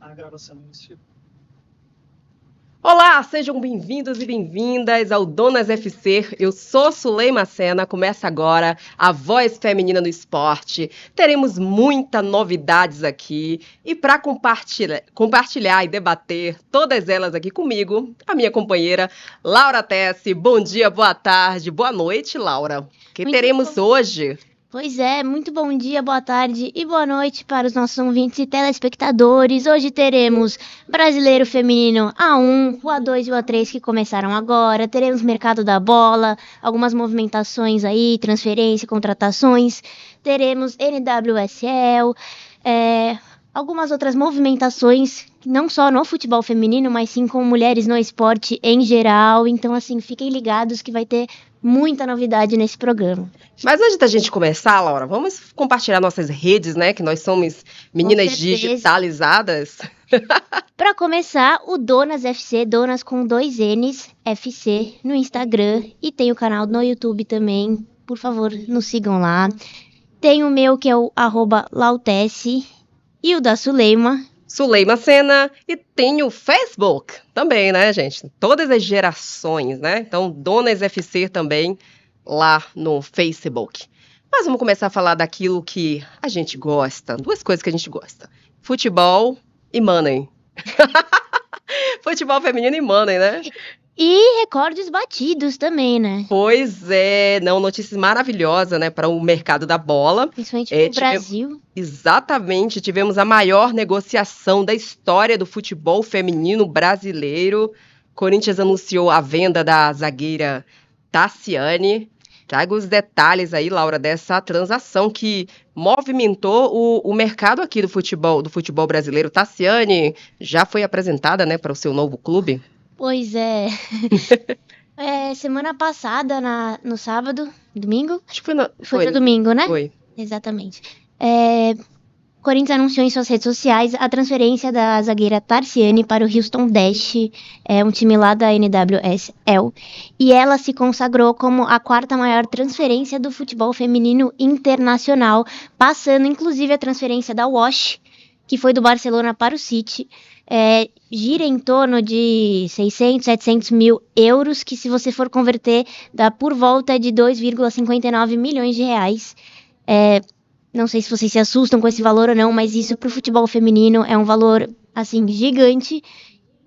A gravação iniciou. Olá, sejam bem-vindos e bem-vindas ao Donas FC. Eu sou Suleima Sena, começa agora a Voz Feminina no Esporte. Teremos muitas novidades aqui e para compartilhar e debater todas elas aqui comigo, a minha companheira Laura Tessi. Bom dia, boa tarde, boa noite, Laura. O que teremos hoje? Pois é, muito bom dia, boa tarde e boa noite para os nossos ouvintes e telespectadores. Hoje teremos Brasileiro Feminino A1, o A2 e o A3 que começaram agora. Teremos Mercado da Bola, algumas movimentações aí, transferência, contratações. Teremos NWSL, algumas outras movimentações, não só no futebol feminino, mas sim com mulheres no esporte em geral. Então, assim, fiquem ligados que vai ter muita novidade nesse programa. Mas antes da gente começar, Laura, vamos compartilhar nossas redes, né? Que nós somos meninas digitalizadas. Para começar, o Donas FC, Donas com 2 N's, FC, no Instagram. E tem o canal no YouTube também. Por favor, nos sigam lá. Tem o meu, que é o @lautesse. E o da Suleima Sena, e tem o Facebook também, né, gente? Todas as gerações, né? Então, Donas FC também lá no Facebook. Mas vamos começar a falar daquilo que a gente gosta. 2 coisas que a gente gosta: futebol e money. Futebol feminino e money, né? E recordes batidos também, né? Pois é, não, notícias maravilhosas, né, para o mercado da bola. Principalmente no Brasil. Exatamente, tivemos a maior negociação da história do futebol feminino brasileiro. Corinthians anunciou a venda da zagueira Tassiane. Traga os detalhes aí, Laura, dessa transação que movimentou o mercado aqui do futebol brasileiro. Tassiane já foi apresentada, né, para o seu novo clube? Pois é. Semana passada, no sábado, domingo? Acho que foi no domingo, né? Foi. Exatamente. O Corinthians anunciou em suas redes sociais a transferência da zagueira Tassiane para o Houston Dash, um time lá da NWSL, e ela se consagrou como a 4ª maior transferência do futebol feminino internacional, passando inclusive a transferência da Wash, que foi do Barcelona para o City. Gira em torno de 600, 700 mil euros, que se você for converter, dá por volta de 2,59 milhões de reais. Não sei se vocês se assustam com esse valor ou não, mas isso para o futebol feminino é um valor, assim, gigante.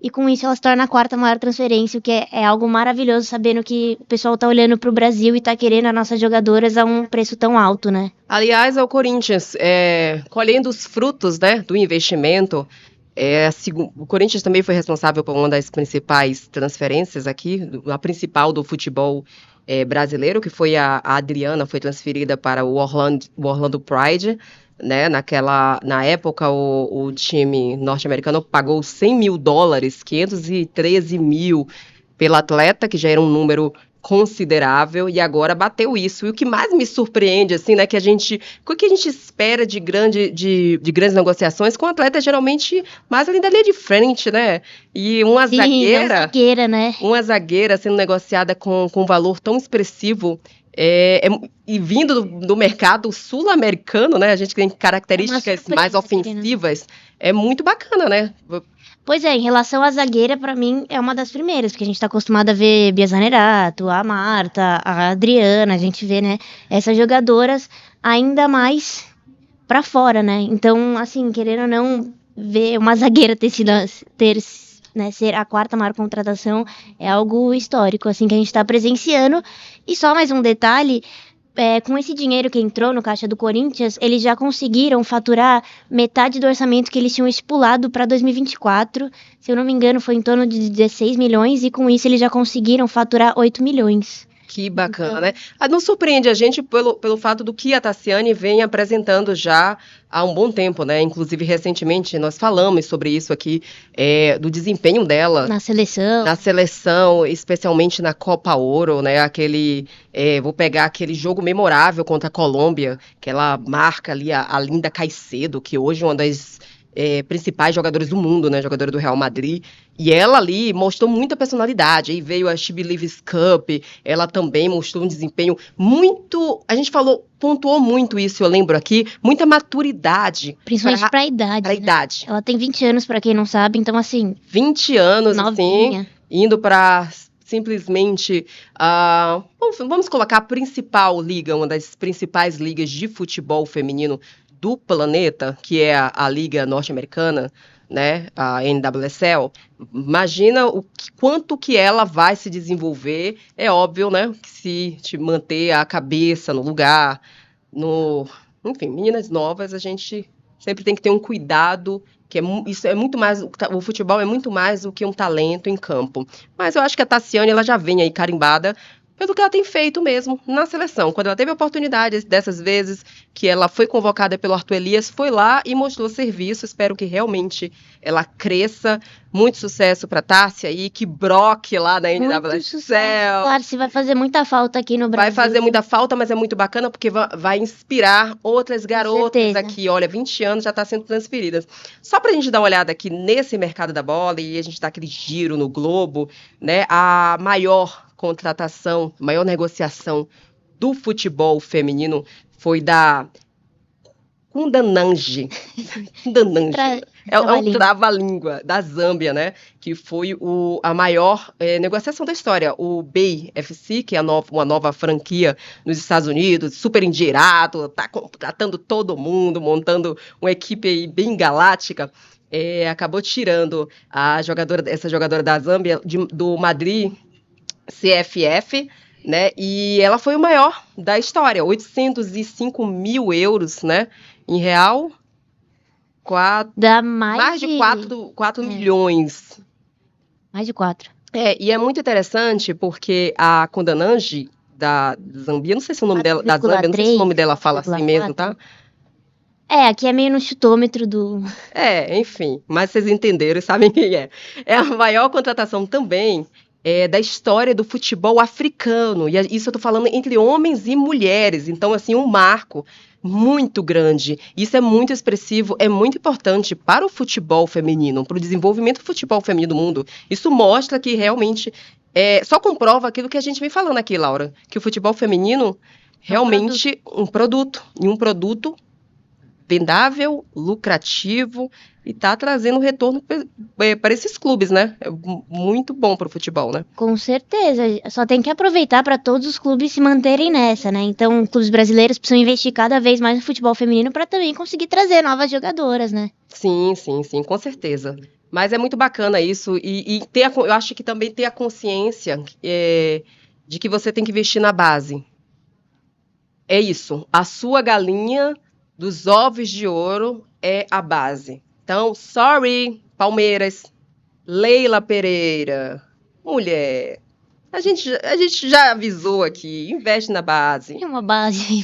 E com isso ela se torna a 4ª maior transferência, o que é algo maravilhoso, sabendo que o pessoal tá olhando para o Brasil e tá querendo as nossas jogadoras a um preço tão alto, né? Aliás, é o Corinthians colhendo os frutos, né, do investimento. O Corinthians também foi responsável por uma das principais transferências aqui, a principal do futebol brasileiro, que foi a Adriana, foi transferida para o Orlando Pride, né? Na época, o time norte-americano pagou $100 mil, 513 mil pela atleta, que já era um número considerável, e agora bateu isso. E o que mais me surpreende, assim, né, o que a gente espera de grandes negociações com atletas geralmente mais ali da linha de frente, né? E uma zagueira, né? Uma zagueira sendo negociada com um valor tão expressivo. E vindo do mercado sul-americano, né? A gente tem características mais ofensivas. É muito bacana, né? Pois é, em relação à zagueira, pra mim, é uma das primeiras, porque a gente tá acostumado a ver Bia Zanerato, a Marta, a Adriana, a gente vê, né, essas jogadoras ainda mais pra fora, né? Então, assim, querendo ou não, ver uma zagueira ser a 4ª maior contratação é algo histórico, assim, que a gente tá presenciando. E só mais um detalhe: com esse dinheiro que entrou no caixa do Corinthians, eles já conseguiram faturar metade do orçamento que eles tinham estipulado para 2024. Se eu não me engano, foi em torno de 16 milhões, e com isso eles já conseguiram faturar 8 milhões. Que bacana, né? Não surpreende a gente pelo fato do que a Tassiane vem apresentando já há um bom tempo, né? Inclusive, recentemente, nós falamos sobre isso aqui, do desempenho dela. Na seleção. Na seleção, especialmente na Copa Ouro, né? Vou pegar aquele jogo memorável contra a Colômbia, que ela marca ali a Linda Caicedo, que hoje é uma das principais jogadores do mundo, né? Jogadora do Real Madrid. E ela ali mostrou muita personalidade. Aí veio a She Believes Cup, ela também mostrou um desempenho muito. A gente pontuou muito isso, eu lembro aqui, muita maturidade. Principalmente pra idade. Pra idade. Ela tem 20 anos, pra quem não sabe, então assim. 20 anos, novinha. assim, indo pra simplesmente. Vamos colocar a principal liga, uma das principais ligas de futebol feminino do planeta, que é a Liga Norte-Americana, né, a NWSL. Imagina quanto que ela vai se desenvolver. É óbvio, né, que se te manter a cabeça no lugar, enfim, meninas novas, a gente sempre tem que ter um cuidado, isso é muito mais, o futebol é muito mais do que um talento em campo. Mas eu acho que a Tassiane, ela já vem aí carimbada pelo que ela tem feito mesmo na seleção. Quando ela teve a oportunidade, dessas vezes que ela foi convocada pelo Arthur Elias, foi lá e mostrou serviço. Espero que realmente ela cresça. Muito sucesso para Tássia aí, que broque lá na NWSL. Claro, se vai fazer muita falta aqui no Brasil. Vai fazer muita falta, mas é muito bacana porque vai inspirar outras garotas aqui. Olha, 20 anos já está sendo transferidas. Só para a gente dar uma olhada aqui nesse mercado da bola e a gente dá aquele giro no globo, né? A maior contratação, maior negociação do futebol feminino foi da Kundananji. É um trava-língua da Zâmbia, né? Que foi a maior negociação da história. O Bay FC, que é uma nova franquia nos Estados Unidos, super endinheirado, tá contratando todo mundo, montando uma equipe aí bem galáctica. Acabou tirando essa jogadora da Zâmbia do Madrid CFF, né? E ela foi o maior da história, 805 mil euros, né? Em real, dá mais de 4 milhões. Mais de 4. E é muito interessante porque a Kundananji da Zâmbia, não sei se o nome dela, da Zâmbia, não sei se o nome dela fala assim mesmo, tá? Aqui é meio no chutômetro do... enfim, mas vocês entenderam e sabem quem é. É a maior contratação também da história do futebol africano. E isso eu tô falando entre homens e mulheres. Então, assim, um marco muito grande. Isso é muito expressivo, é muito importante para o futebol feminino, para o desenvolvimento do futebol feminino do mundo. Isso mostra que realmente só comprova aquilo que a gente vem falando aqui, Laura, que o futebol feminino realmente um produto vendável, lucrativo e está trazendo retorno para esses clubes, né? É muito bom para o futebol, né? Com certeza. Só tem que aproveitar para todos os clubes se manterem nessa, né? Então, clubes brasileiros precisam investir cada vez mais no futebol feminino para também conseguir trazer novas jogadoras, né? Sim, com certeza. Mas é muito bacana isso e eu acho que também ter a consciência de que você tem que investir na base. É isso. A sua galinha dos ovos de ouro é a base. Então, sorry, Palmeiras, Leila Pereira, mulher. A gente já avisou aqui, investe na base. Tem uma base.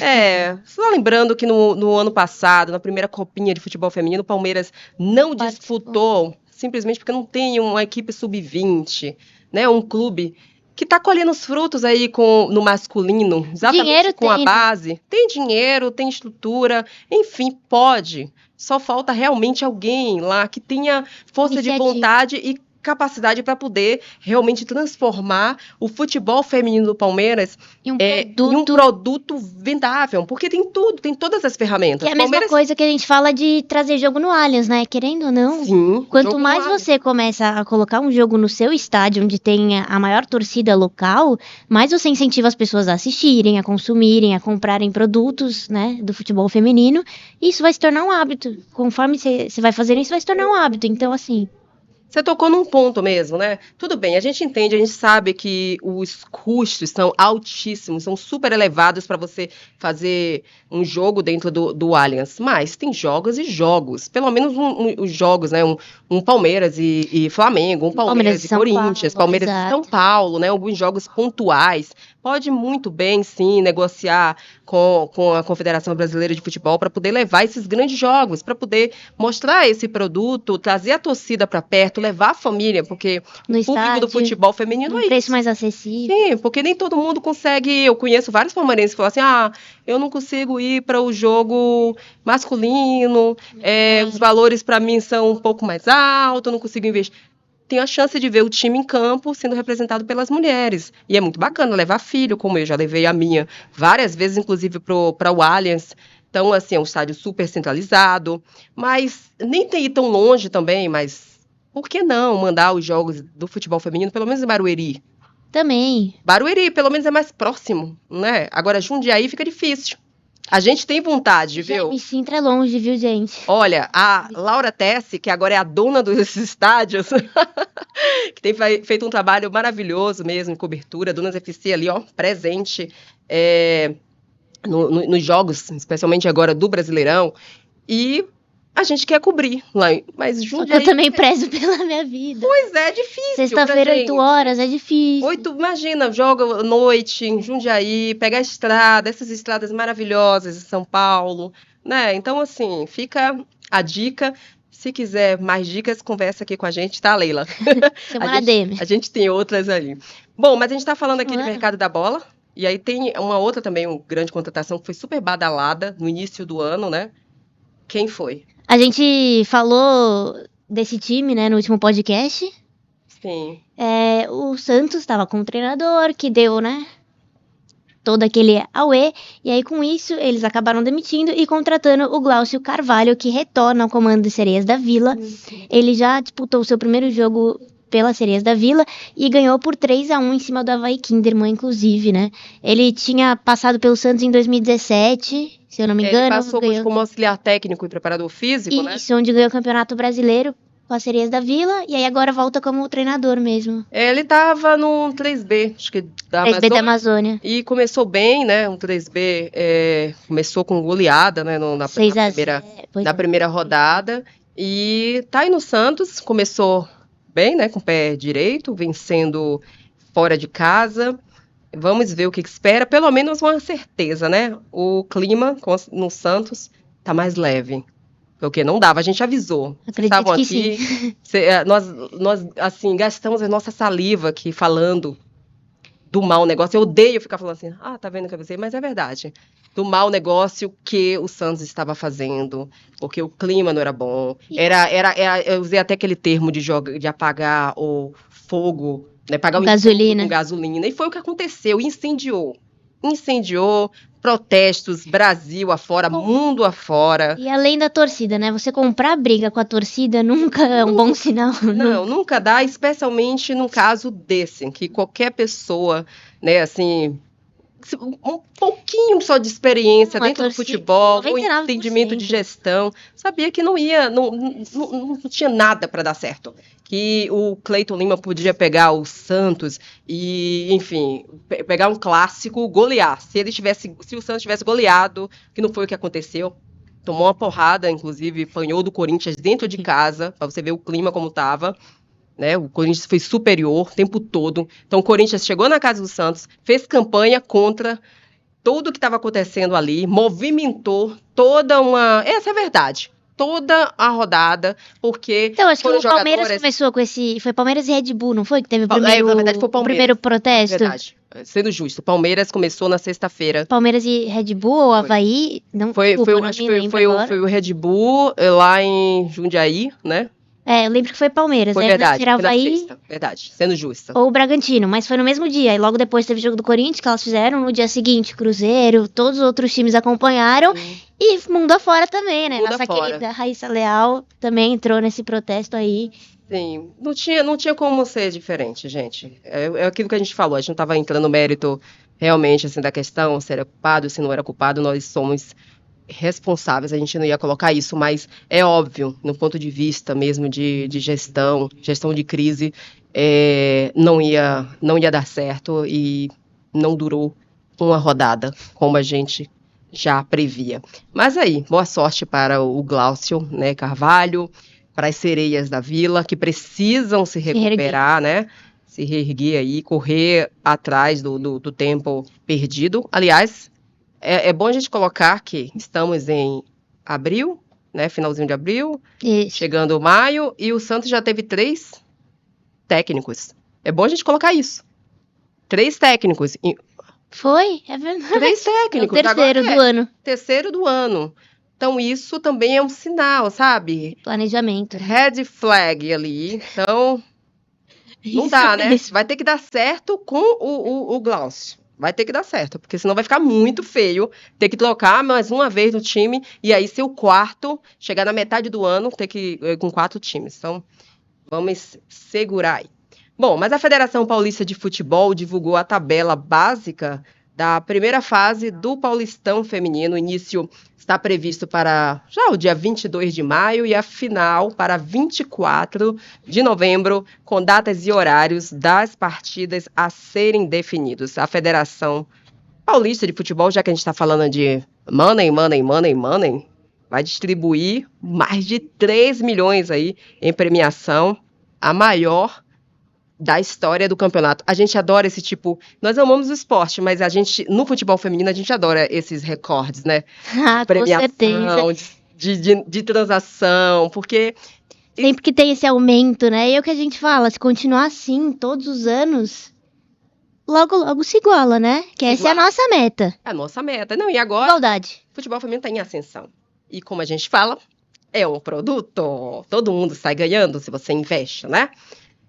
Só lembrando que no ano passado, na primeira copinha de futebol feminino, o Palmeiras não disputou, simplesmente porque não tem uma equipe sub-20, né? Um clube que está colhendo os frutos aí no masculino, exatamente com a base. Tem dinheiro, tem estrutura, enfim, pode. Só falta realmente alguém lá que tenha força de vontade e capacidade para poder realmente transformar o futebol feminino do Palmeiras em um produto vendável, porque tem tudo, tem todas as ferramentas. Que é a mesma coisa que a gente fala de trazer jogo no Allianz, né? Querendo ou não, sim, quanto mais você começa a colocar um jogo no seu estádio, onde tem a maior torcida local, mais você incentiva as pessoas a assistirem, a consumirem, a comprarem produtos, né, do futebol feminino, e isso vai se tornar um hábito. Conforme você vai fazendo isso, vai se tornar um hábito. Então, assim... Você tocou num ponto mesmo, né? Tudo bem, a gente entende, a gente sabe que os custos são altíssimos, são super elevados para você fazer um jogo dentro do Allianz. Mas tem jogos e jogos. Pelo menos os jogos, né? Um Palmeiras e Flamengo, um Palmeiras e Corinthians, Palmeiras e São Paulo, né? Alguns jogos pontuais. pode muito bem, sim, negociar com a Confederação Brasileira de Futebol para poder levar esses grandes jogos, para poder mostrar esse produto, trazer a torcida para perto, levar a família, porque No o público do estádio, futebol feminino um é preço isso. mais acessível. Sim, porque nem todo mundo consegue. Eu conheço vários palmeirenses que falam assim: eu não consigo ir para o jogo masculino, os valores para mim são um pouco mais altos, eu não consigo investir. Tem a chance de ver o time em campo sendo representado pelas mulheres. E é muito bacana levar filho, como eu já levei a minha várias vezes, inclusive para o Allianz. Então, assim, é um estádio super centralizado, mas nem tem ir tão longe também, mas por que não mandar os jogos do futebol feminino, pelo menos em Barueri? Também. Barueri, pelo menos é mais próximo, né? Agora, Jundiaí fica difícil. A gente tem vontade, viu? Me sinto é longe, viu, gente? Olha, a Laura Tessi, que agora é a dona dos estádios, que tem feito um trabalho maravilhoso mesmo em cobertura, Dunas FC ali, ó, presente nos jogos, especialmente agora do Brasileirão, e a gente quer cobrir lá, mas Só que Jundiaí... eu também prezo pela minha vida. Pois é difícil. Sexta-feira, 8 horas, é difícil. Imagina, joga à noite em Jundiaí, pega a estrada, essas estradas maravilhosas em São Paulo, né? Então, assim, fica a dica. Se quiser mais dicas, conversa aqui com a gente, tá, Leila? Chama na DM. A gente tem outras ali. Bom, mas a gente tá falando aqui do mercado da bola, e aí tem uma outra também, uma grande contratação que foi super badalada no início do ano, né? Quem foi? A gente falou desse time, né, no último podcast. Sim. O Santos estava com um treinador que deu, né, todo aquele auê. E aí, com isso, eles acabaram demitindo e contratando o Glaucio Carvalho, que retorna ao comando de Sereias da Vila. Ele já disputou o seu primeiro jogo pela Sereias da Vila e ganhou por 3-1 em cima do Avaí Kinderman, inclusive, né? Ele tinha passado pelo Santos em 2017, se eu não me engano. Ele passou como auxiliar técnico e preparador físico, né? Isso, onde ganhou o Campeonato Brasileiro com as Sereias da Vila, e aí agora volta como treinador mesmo. Ele estava no 3B, acho que da 3B da Amazônia. E começou bem, né? Um 3B começou com goleada, né? Na primeira rodada. E tá aí no Santos, começou bem, né? Com o pé direito, vencendo fora de casa. Vamos ver o que espera. Pelo menos uma certeza, né? O clima no Santos tá mais leve. Porque não dava, a gente avisou. Acredito que aqui, sim. Nós, assim, gastamos a nossa saliva aqui falando do mau negócio. Eu odeio ficar falando assim, tá vendo que eu avisei? Mas é verdade. Do mau negócio que o Santos estava fazendo, porque o clima não era bom. Eu usei até aquele termo de apagar o fogo, né? Apagar o gasolina. Com gasolina. E foi o que aconteceu, incendiou, protestos, Brasil afora, mundo afora. E além da torcida, né? Você comprar briga com a torcida nunca é um bom sinal. Não, nunca dá, especialmente num caso desse, que qualquer pessoa, né, assim, um pouquinho só de experiência dentro do futebol, um entendimento de gestão, sabia que não tinha nada para dar certo. Que o Cleiton Lima podia pegar o Santos e, enfim, pegar um clássico, golear. Se o Santos tivesse goleado, que não foi o que aconteceu, tomou uma porrada, inclusive, apanhou do Corinthians dentro de casa, para você ver o clima como estava. Né? O Corinthians foi superior o tempo todo. Então, o Corinthians chegou na casa do Santos, fez campanha contra tudo o que estava acontecendo ali, movimentou toda uma... Essa é a verdade. Toda a rodada, porque... Então, acho que o Palmeiras começou com esse... Foi Palmeiras e Red Bull, não foi? Que teve na verdade, foi o primeiro protesto? Verdade. Sendo justo, o Palmeiras começou na sexta-feira. Palmeiras e Red Bull ou Avaí? Não, acho que foi o Red Bull lá em Jundiaí, né? Eu lembro que foi Palmeiras. Foi verdade, foi na sexta, verdade, sendo justa. Ou o Bragantino, mas foi no mesmo dia. E logo depois teve o jogo do Corinthians, que elas fizeram. No dia seguinte, Cruzeiro, todos os outros times acompanharam. E mundo afora também, né? Nossa querida Raíssa Leal também entrou nesse protesto aí. Sim, não tinha como ser diferente, gente. É aquilo que a gente falou, a gente não estava entrando no mérito realmente assim, da questão, se era culpado, se não era culpado, nós somos responsáveis, a gente não ia colocar isso, mas é óbvio, no ponto de vista mesmo de gestão de crise, não ia dar certo e não durou uma rodada, como a gente já previa. Mas aí, boa sorte para o Glaucio, né, Carvalho, para as Sereias da Vila, que precisam se recuperar, né? se reerguer aí, correr atrás do tempo perdido. Aliás, é bom a gente colocar que estamos em abril, né, finalzinho de abril, Isso. chegando maio, e o Santos já teve 3 técnicos. É bom a gente colocar isso. 3 técnicos. Foi? É verdade. 3 É o técnicos. terceiro Agora do ano. terceiro do ano. Então, isso também é um sinal, sabe? Planejamento. Red flag ali. Então, não Isso dá, né? mesmo. Vai ter que dar certo com o Glaucio. Vai ter que dar certo, porque senão vai ficar muito feio ter que trocar mais uma vez no time e aí ser o quarto, chegar na metade do ano, ter que com 4 times. Então, vamos segurar aí. Bom, mas a Federação Paulista de Futebol divulgou a tabela básica da primeira fase do Paulistão Feminino. O início está previsto para já o dia 22 de maio e a final para 24 de novembro, com datas e horários das partidas a serem definidos. A Federação Paulista de Futebol, já que a gente está falando de money, vai distribuir mais de 3 milhões aí em premiação, a maior da história do campeonato. A gente adora esse tipo. Nós amamos o esporte, mas a gente, no futebol feminino, a gente adora esses recordes, né? Ah, com certeza. De transação, porque. Sempre que tem esse aumento, né? E é o que a gente fala, se continuar assim todos os anos, logo, logo se iguala, né? Que essa é a nossa meta. É a nossa meta. Não, e agora? Igualdade. O futebol feminino está em ascensão. E como a gente fala, é um produto. Todo mundo sai ganhando se você investe, né?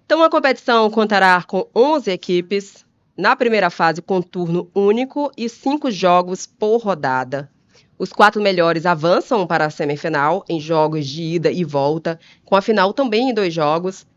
Então, a competição contará com 11 equipes na primeira fase com turno único e 5 jogos por rodada. Os 4 melhores avançam para a semifinal em jogos de ida e volta, com a final também em 2 jogos.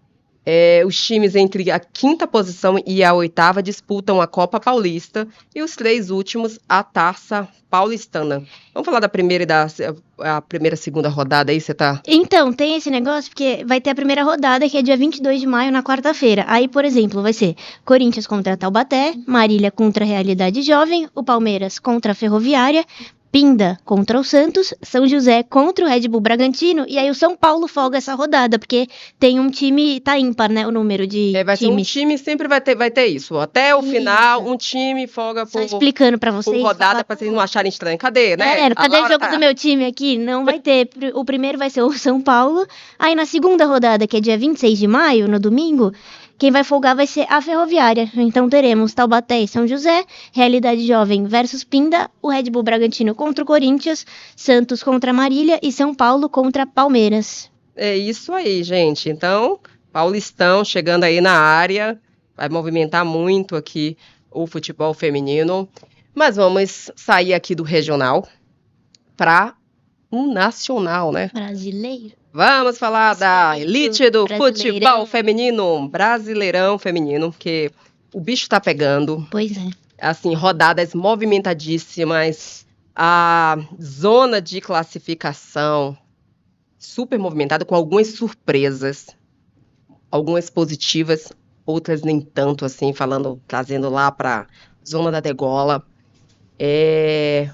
Os times entre a 5ª posição e a 8ª disputam a Copa Paulista e os 3 últimos a Taça Paulistana. Vamos falar da primeira e segunda rodada aí, você tá? Então, tem esse negócio porque vai ter a primeira rodada que é dia 22 de maio, na quarta-feira. Aí, por exemplo, vai ser Corinthians contra Taubaté, Marília contra a Realidade Jovem, o Palmeiras contra a Ferroviária, Pinda contra o Santos, São José contra o Red Bull Bragantino, e aí o São Paulo folga essa rodada, porque tem um time, tá ímpar, né, o número de vai ser um times. time, sempre vai ter isso. Até o final, um time folga Só explicando pra vocês. por rodada, pra vocês não acharem estranho. Cadê, né? Cadê o jogo do meu time aqui? Não vai ter. O primeiro vai ser o São Paulo. Aí na segunda rodada, que é dia 26 de maio, no domingo, quem vai folgar vai ser a Ferroviária. Então teremos Taubaté e São José, Realidade Jovem versus Pinda, o Red Bull Bragantino contra o Corinthians, Santos contra Marília e São Paulo contra Palmeiras. É isso aí, gente. Então, Paulistão chegando aí na área, vai movimentar muito aqui o futebol feminino. Mas vamos sair aqui do regional para um nacional, né? Brasileiro. Vamos falar da elite do Brasileirão. futebol feminino, Brasileirão feminino, porque o bicho tá pegando. Pois é. Assim, rodadas movimentadíssimas, a zona de classificação super movimentada, com algumas surpresas, algumas positivas, outras nem tanto, assim, trazendo lá para zona da degola.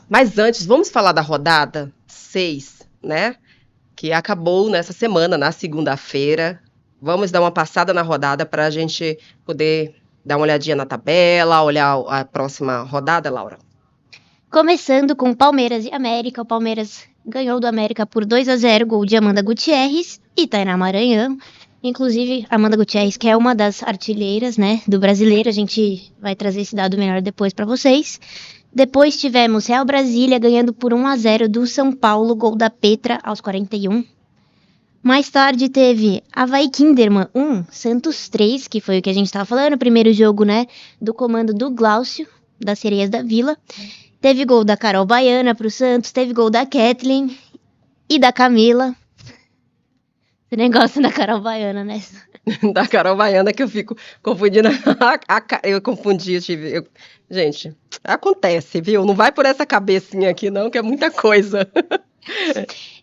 Mas antes, vamos falar da rodada 6, né? Que acabou nessa semana, na segunda-feira. Vamos dar uma passada na rodada para a gente poder dar uma olhadinha na tabela, olhar a próxima rodada, Laura. Começando com Palmeiras e América. O Palmeiras ganhou do América por 2-0, gol de Amanda Gutierrez e Tainá Maranhão. Inclusive, Amanda Gutierrez, que é uma das artilheiras, né, do brasileiro. A gente vai trazer esse dado melhor depois para vocês. Depois tivemos Real Brasília ganhando por 1-0 do São Paulo, gol da Petra aos 41. Mais tarde teve Avaí Kinderman 1, Santos 3, que foi o que a gente estava falando, o primeiro jogo, né, do comando do Glaucio, das Sereias da Vila. Teve gol da Carol Baiana pro Santos, teve gol da Kathleen e da Camila. Você nem gosta da Carol Baiana, né? Da Carol Baiana que eu fico confundindo. Eu confundi, gente, acontece, viu? Não vai por essa cabecinha aqui não, que é muita coisa.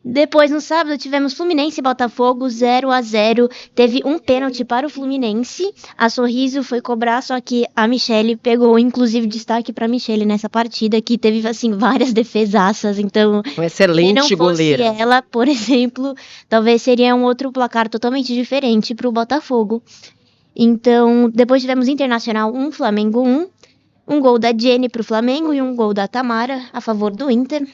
Depois, no sábado, tivemos Fluminense e Botafogo 0-0. Teve um pênalti para o Fluminense. A Sorriso foi cobrar, só que a Michele pegou, inclusive, destaque para a Michele nessa partida, que teve, assim, várias defesaças. Então, um excelente goleiro. Se não fosse ela, por exemplo, talvez seria um outro placar totalmente diferente para o Botafogo. Então, depois tivemos Internacional 1, Flamengo 1. Um gol da Jenny pro Flamengo e um gol da Tamara a favor do Inter.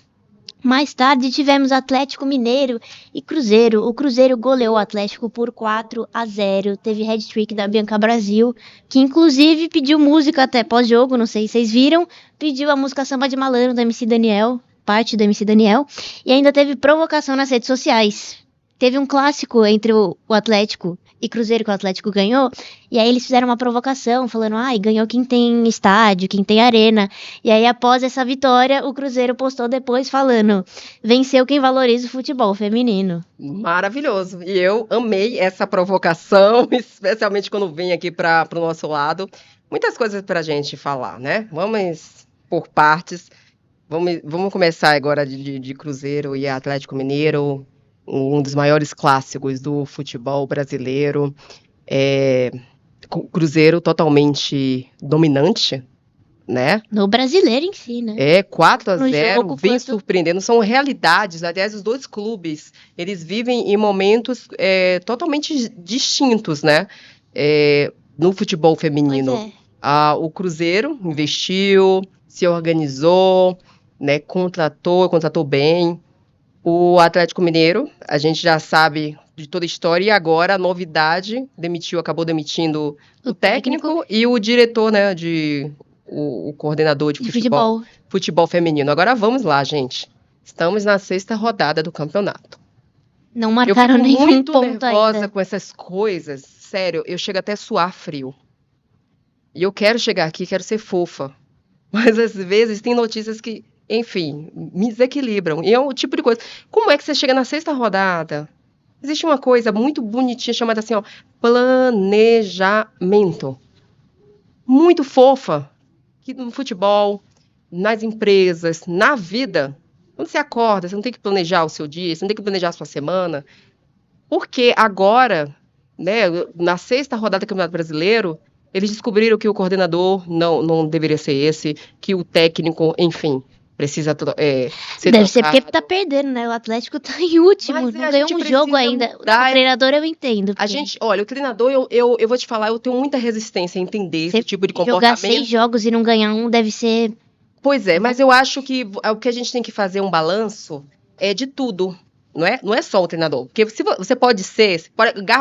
Mais tarde tivemos Atlético Mineiro e Cruzeiro. O Cruzeiro goleou o Atlético por 4-0. Teve hat-trick da Bianca Brasil, que inclusive pediu música até pós-jogo, não sei se vocês viram. Pediu a música Samba de Malandro do MC Daniel, parte do MC Daniel. E ainda teve provocação nas redes sociais. Teve um clássico entre o Atlético e Cruzeiro, que o Atlético ganhou, e aí eles fizeram uma provocação, falando, ganhou quem tem estádio, quem tem arena, e aí após essa vitória, o Cruzeiro postou depois falando, venceu quem valoriza o futebol feminino. Maravilhoso, e eu amei essa provocação, especialmente quando vem aqui para o nosso lado, muitas coisas para a gente falar, né? Vamos por partes, vamos começar agora de Cruzeiro e Atlético Mineiro, um dos maiores clássicos do futebol brasileiro. Cruzeiro totalmente dominante, né? No brasileiro em si, né? 4-0, vem surpreendendo. São realidades, aliás, os dois clubes, eles vivem em momentos totalmente distintos, né? No futebol feminino. O Cruzeiro investiu, se organizou, né? Contratou bem. O Atlético Mineiro, a gente já sabe de toda a história, e agora a novidade, acabou demitindo o técnico e o diretor, né, o coordenador de futebol feminino. Agora vamos lá, gente. Estamos na 6ª rodada do campeonato. Não marcaram nenhum ponto ainda. Eu fico muito nervosa com essas coisas, sério, eu chego até a suar frio. E eu quero chegar aqui, quero ser fofa, mas às vezes tem notícias que, enfim, me desequilibram. E é um tipo de coisa. Como é que você chega na 6ª rodada? Existe uma coisa muito bonitinha chamada assim, planejamento. Muito fofa. Que no futebol, nas empresas, na vida, quando você acorda, você não tem que planejar o seu dia, você não tem que planejar a sua semana. Porque agora, né, na 6ª rodada do Campeonato Brasileiro, eles descobriram que o coordenador não deveria ser esse, que o técnico, enfim, precisa ser Deve ser porque tá perdendo, né? O Atlético tá em último, não ganhou um jogo ainda. O treinador eu entendo. Olha, o treinador, eu vou te falar, eu tenho muita resistência a entender esse tipo de comportamento. Jogar 6 jogos e não ganhar um deve ser... Pois é, mas eu acho que o que a gente tem que fazer um balanço é de tudo, não é só o treinador. Porque você pode ser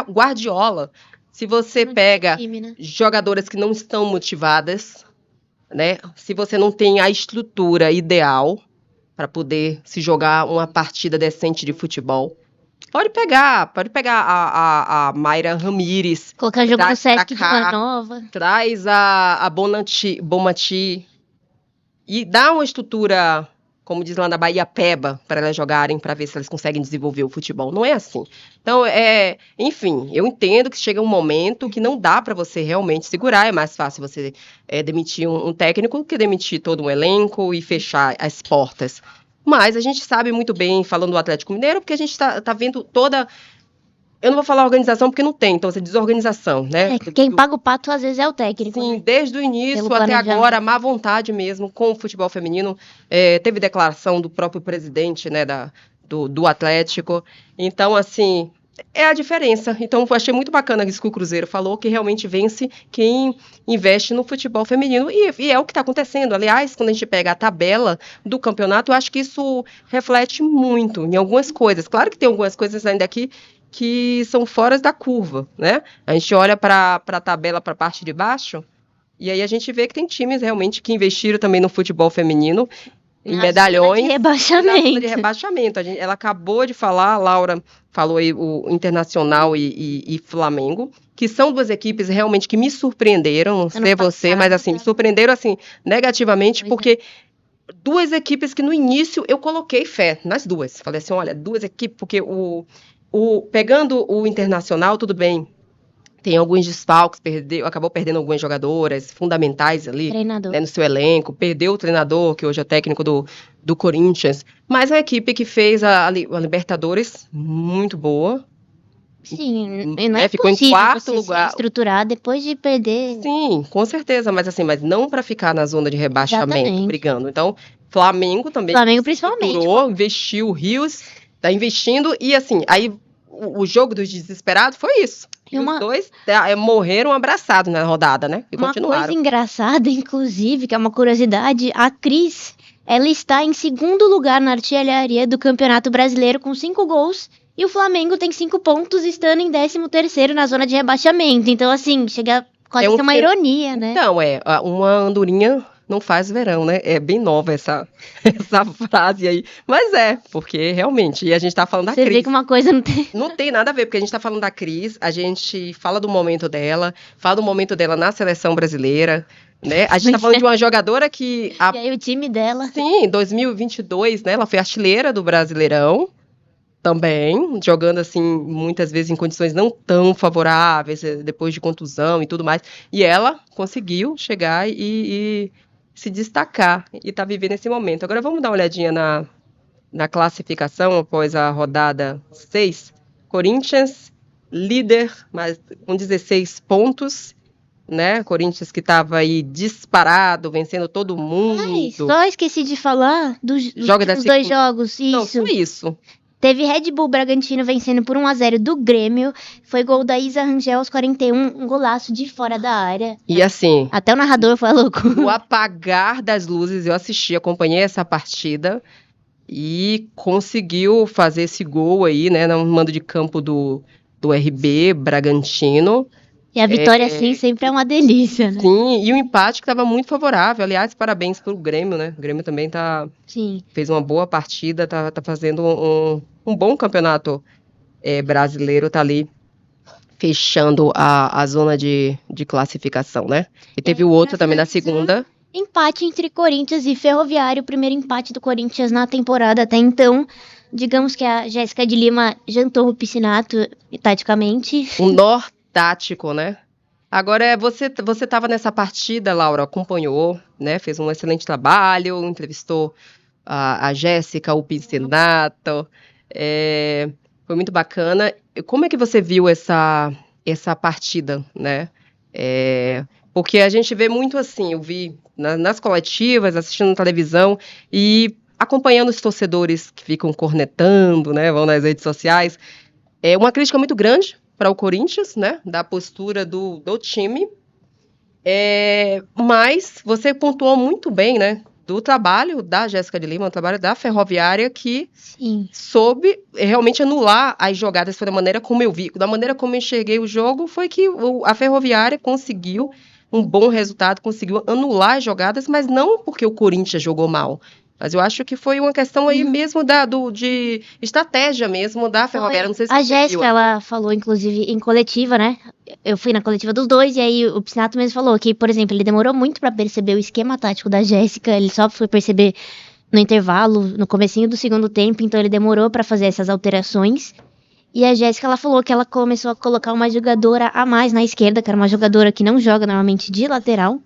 Guardiola, se você pega jogadoras que não estão motivadas, né? Se você não tem a estrutura ideal para poder se jogar uma partida decente de futebol, pode pegar a Mayra Ramírez. Colocar jogo no Sesc de Vila Nova. Traz a Bonmati e dá uma estrutura, como diz lá na Bahia, peba, para elas jogarem, para ver se elas conseguem desenvolver o futebol. Não é assim. Então, enfim, eu entendo que chega um momento que não dá para você realmente segurar. É mais fácil você demitir um técnico que demitir todo um elenco e fechar as portas. Mas a gente sabe muito bem, falando do Atlético Mineiro, porque a gente tá vendo toda... Eu não vou falar organização porque não tem, então você desorganização, né? Quem paga o pato às vezes é o técnico. Sim, né? Desde o início até agora, a má vontade mesmo com o futebol feminino. Teve declaração do próprio presidente, né, do Atlético. Então, assim, é a diferença. Então, eu achei muito bacana isso que o Cruzeiro falou, que realmente vence quem investe no futebol feminino. E é o que está acontecendo. Aliás, quando a gente pega a tabela do campeonato, eu acho que isso reflete muito em algumas coisas. Claro que tem algumas coisas ainda aqui que são fora da curva, né? A gente olha para a tabela, para a parte de baixo, e aí a gente vê que tem times realmente que investiram também no futebol feminino, em medalhões. De rebaixamento. De rebaixamento. Ela acabou de falar, a Laura falou aí, o Internacional e Flamengo, que são duas equipes realmente que me surpreenderam, não sei você, mas assim, me surpreenderam assim, negativamente, porque duas equipes que no início eu coloquei fé nas duas. Falei assim, olha, duas equipes, porque pegando o Internacional, tudo bem, tem alguns desfalques, acabou perdendo algumas jogadoras fundamentais ali, né, no seu elenco, perdeu o treinador, que hoje é técnico do Corinthians, mas é uma equipe que fez a Libertadores muito boa. Sim, não é ficou em 4º lugar. Estruturar depois de perder. Sim, com certeza, mas não para ficar na zona de rebaixamento, brigando. Então, Flamengo também. Flamengo principalmente. Investiu, o Rios está investindo e assim, aí o jogo dos desesperados foi isso. E os dois morreram abraçados na rodada, né? E uma continuaram. Coisa engraçada, inclusive, que é uma curiosidade, a Cris, ela está em segundo lugar na artilharia do Campeonato Brasileiro com 5 gols. E o Flamengo tem 5 pontos, estando em 13º na zona de rebaixamento. Então, assim, chega quase a ser uma ironia, né? Então, uma andorinha não faz verão, né? É bem nova essa frase aí. Mas porque realmente, e a gente tá falando da Cris. Você vê que uma coisa não tem... Não tem nada a ver, porque a gente tá falando da Cris, a gente fala do momento dela, fala do momento dela na seleção brasileira, né? A gente tá falando de uma jogadora que... E aí o time dela... Sim, em 2022, né? Ela foi artilheira do Brasileirão. Também, jogando assim, muitas vezes em condições não tão favoráveis, depois de contusão e tudo mais. E ela conseguiu chegar e se destacar e tá vivendo esse momento. Agora vamos dar uma olhadinha na classificação após a rodada 6. Corinthians, líder, mas com 16 pontos, né? Corinthians que estava aí disparado, vencendo todo mundo. Ai, só esqueci de falar dos dois jogos. Isso. Não, só isso. Teve Red Bull Bragantino vencendo por 1-0 do Grêmio. Foi gol da Isa Rangel aos 41, um golaço de fora da área. E assim... Até o narrador foi louco. O apagar das luzes, eu acompanhei essa partida e conseguiu fazer esse gol aí, né, no mando de campo do RB Bragantino. E a vitória, assim, sempre é uma delícia, né? Sim, e o empate que estava muito favorável. Aliás, parabéns pro Grêmio, né? O Grêmio também fez uma boa partida, tá fazendo um bom campeonato brasileiro, tá ali fechando a zona de classificação, né? E teve o outro também na segunda. Empate entre Corinthians e Ferroviário, o primeiro empate do Corinthians na temporada até então. Digamos que a Jéssica de Lima jantou o piscinato, taticamente. Um nó tático, né? Agora, você estava nessa partida, Laura, acompanhou, né? Fez um excelente trabalho, entrevistou a Jéssica, o piscinato. Foi muito bacana. Como é que você viu essa partida, né? Porque a gente vê muito assim, eu vi nas coletivas, assistindo na televisão e acompanhando os torcedores que ficam cornetando, né? Vão nas redes sociais. É uma crítica muito grande para o Corinthians, né? Da postura do time. Mas você pontuou muito bem, né? Do trabalho da Jéssica de Lima, o trabalho da Ferroviária, que soube realmente anular as jogadas. Foi da maneira como eu vi, da maneira como eu enxerguei o jogo, foi que a Ferroviária conseguiu um bom resultado, conseguiu anular as jogadas, mas não porque o Corinthians jogou mal. Mas eu acho que foi uma questão aí mesmo de estratégia mesmo da Ferroviária. Não sei se a Jéssica, ela falou, inclusive, em coletiva, né? Eu fui na coletiva dos dois, e aí o Piscinato mesmo falou que, por exemplo, ele demorou muito pra perceber o esquema tático da Jéssica, ele só foi perceber no intervalo, no comecinho do segundo tempo, então ele demorou pra fazer essas alterações. E a Jéssica, ela falou que ela começou a colocar uma jogadora a mais na esquerda, que era uma jogadora que não joga normalmente de lateral,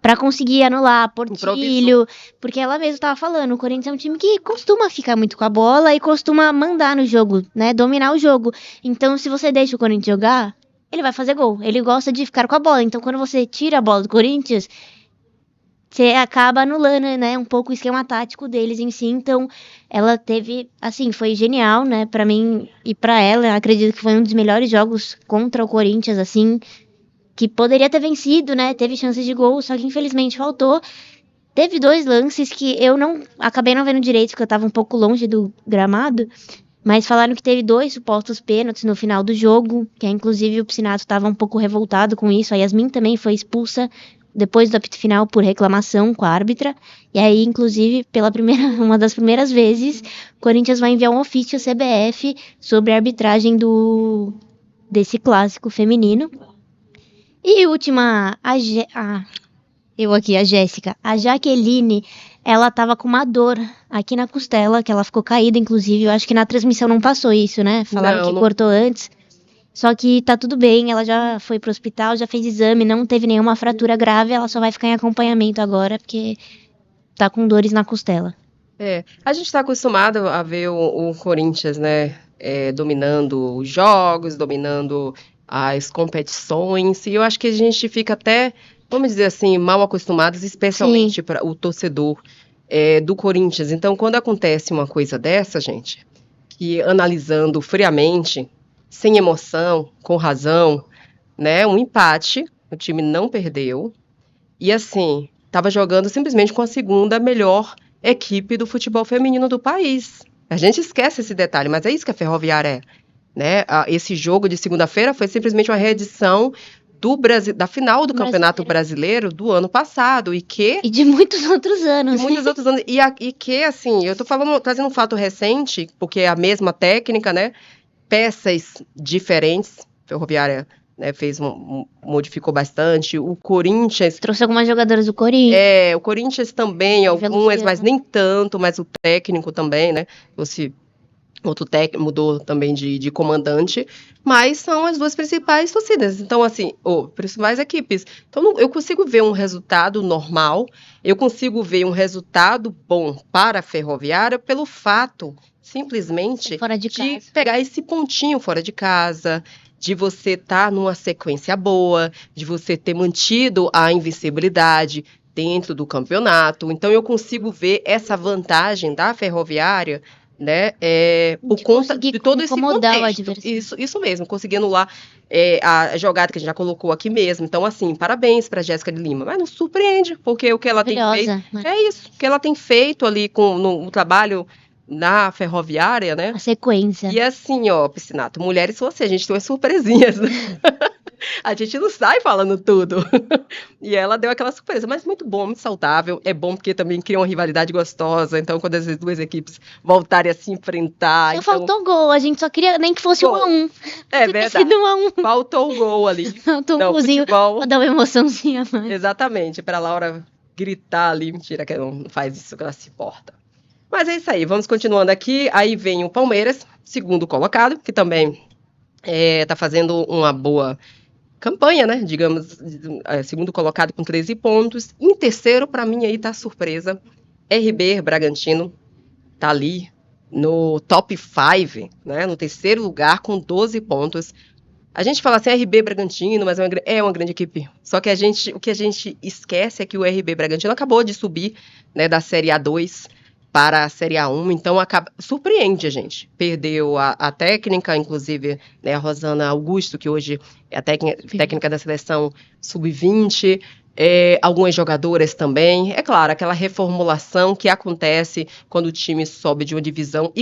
pra conseguir anular Portilho, porque ela mesma tava falando, o Corinthians é um time que costuma ficar muito com a bola e costuma mandar no jogo, né, dominar o jogo. Então, se você deixa o Corinthians jogar, ele vai fazer gol. Ele gosta de ficar com a bola. Então, quando você tira a bola do Corinthians, você acaba anulando, né, um pouco o esquema tático deles em si. Então, ela teve, assim, foi genial, né, pra mim e pra ela. Acredito que foi um dos melhores jogos contra o Corinthians, assim, que poderia ter vencido, né? Teve chances de gol, só que infelizmente faltou. Teve 2 lances que eu acabei não vendo direito, porque eu tava um pouco longe do gramado, mas falaram que teve 2 supostos pênaltis no final do jogo, que inclusive o Piscinato tava um pouco revoltado com isso. A Yasmin também foi expulsa depois do apito final por reclamação com a árbitra. E aí, inclusive, uma das primeiras vezes, o Corinthians vai enviar um ofício à CBF sobre a arbitragem desse clássico feminino. E última, a Jéssica. A Jaqueline, ela tava com uma dor aqui na costela, que ela ficou caída, inclusive. Eu acho que na transmissão não passou isso, né? Falaram que cortou antes. Só que tá tudo bem, ela já foi pro hospital, já fez exame, não teve nenhuma fratura grave, ela só vai ficar em acompanhamento agora, porque tá com dores na costela. A gente tá acostumado a ver o Corinthians, né, dominando os jogos, dominando as competições, e eu acho que a gente fica até, vamos dizer assim, mal acostumados, especialmente para o torcedor do Corinthians. Então, quando acontece uma coisa dessa, gente, que analisando friamente, sem emoção, com razão, né? Um empate, o time não perdeu. E assim, estava jogando simplesmente com a segunda melhor equipe do futebol feminino do país. A gente esquece esse detalhe, mas é isso que a Ferroviária é, né? Esse jogo de segunda-feira foi simplesmente uma reedição da final do Campeonato Brasileiro do ano passado e de muitos outros anos. De muitos outros anos. E que, assim, eu tô trazendo um fato recente, porque é a mesma técnica, né? Peças diferentes. Ferroviária, né, modificou bastante. O Corinthians... Trouxe algumas jogadoras do Corinthians. O Corinthians também, algumas, mas nem tanto, mas o técnico também, né? Outro técnico mudou também de comandante, mas são as duas principais torcidas. Então, assim, principais equipes. Então, eu consigo ver um resultado normal, eu consigo ver um resultado bom para a Ferroviária pelo fato, simplesmente, de pegar esse pontinho fora de casa, de você estar numa sequência boa, de você ter mantido a invencibilidade dentro do campeonato. Então, eu consigo ver essa vantagem da Ferroviária, né, por conta de todo esse contexto. Isso mesmo, conseguir anular a jogada que a gente já colocou aqui mesmo. Então, assim, parabéns para Jéssica de Lima. Mas não surpreende, porque o que ela tem feito é isso. O que ela tem feito ali no trabalho na Ferroviária, né? A sequência. E assim, Piscinato, mulheres são assim, a gente tem umas surpresinhas, né? A gente não sai falando tudo. E ela deu aquela surpresa, mas muito bom, muito saudável. É bom porque também cria uma rivalidade gostosa. Então, quando as duas equipes voltarem a se enfrentar... Só faltou gol, a gente só queria nem que fosse 1-1. É verdade. 1-1. Faltou o gol ali. Faltou um golzinho pra dar uma emoçãozinha a mais. Exatamente, pra Laura gritar ali. Mentira, que ela não faz isso, que ela se importa. Mas é isso aí, vamos continuando aqui. Aí vem o Palmeiras, segundo colocado, que também tá fazendo uma boa campanha, né? Digamos, segundo colocado com 13 pontos. Em terceiro, para mim, aí tá a surpresa. RB Bragantino tá ali no top 5, né? No terceiro lugar com 12 pontos. A gente fala assim, RB Bragantino, mas é uma grande equipe. Só que o que a gente esquece é que o RB Bragantino acabou de subir, né, da Série A2 para a Série A1, então surpreende a gente. Perdeu a técnica, inclusive, né, a Rosana Augusto, que hoje é a técnica da seleção sub-20, algumas jogadoras também. É claro, aquela reformulação que acontece quando o time sobe de uma divisão e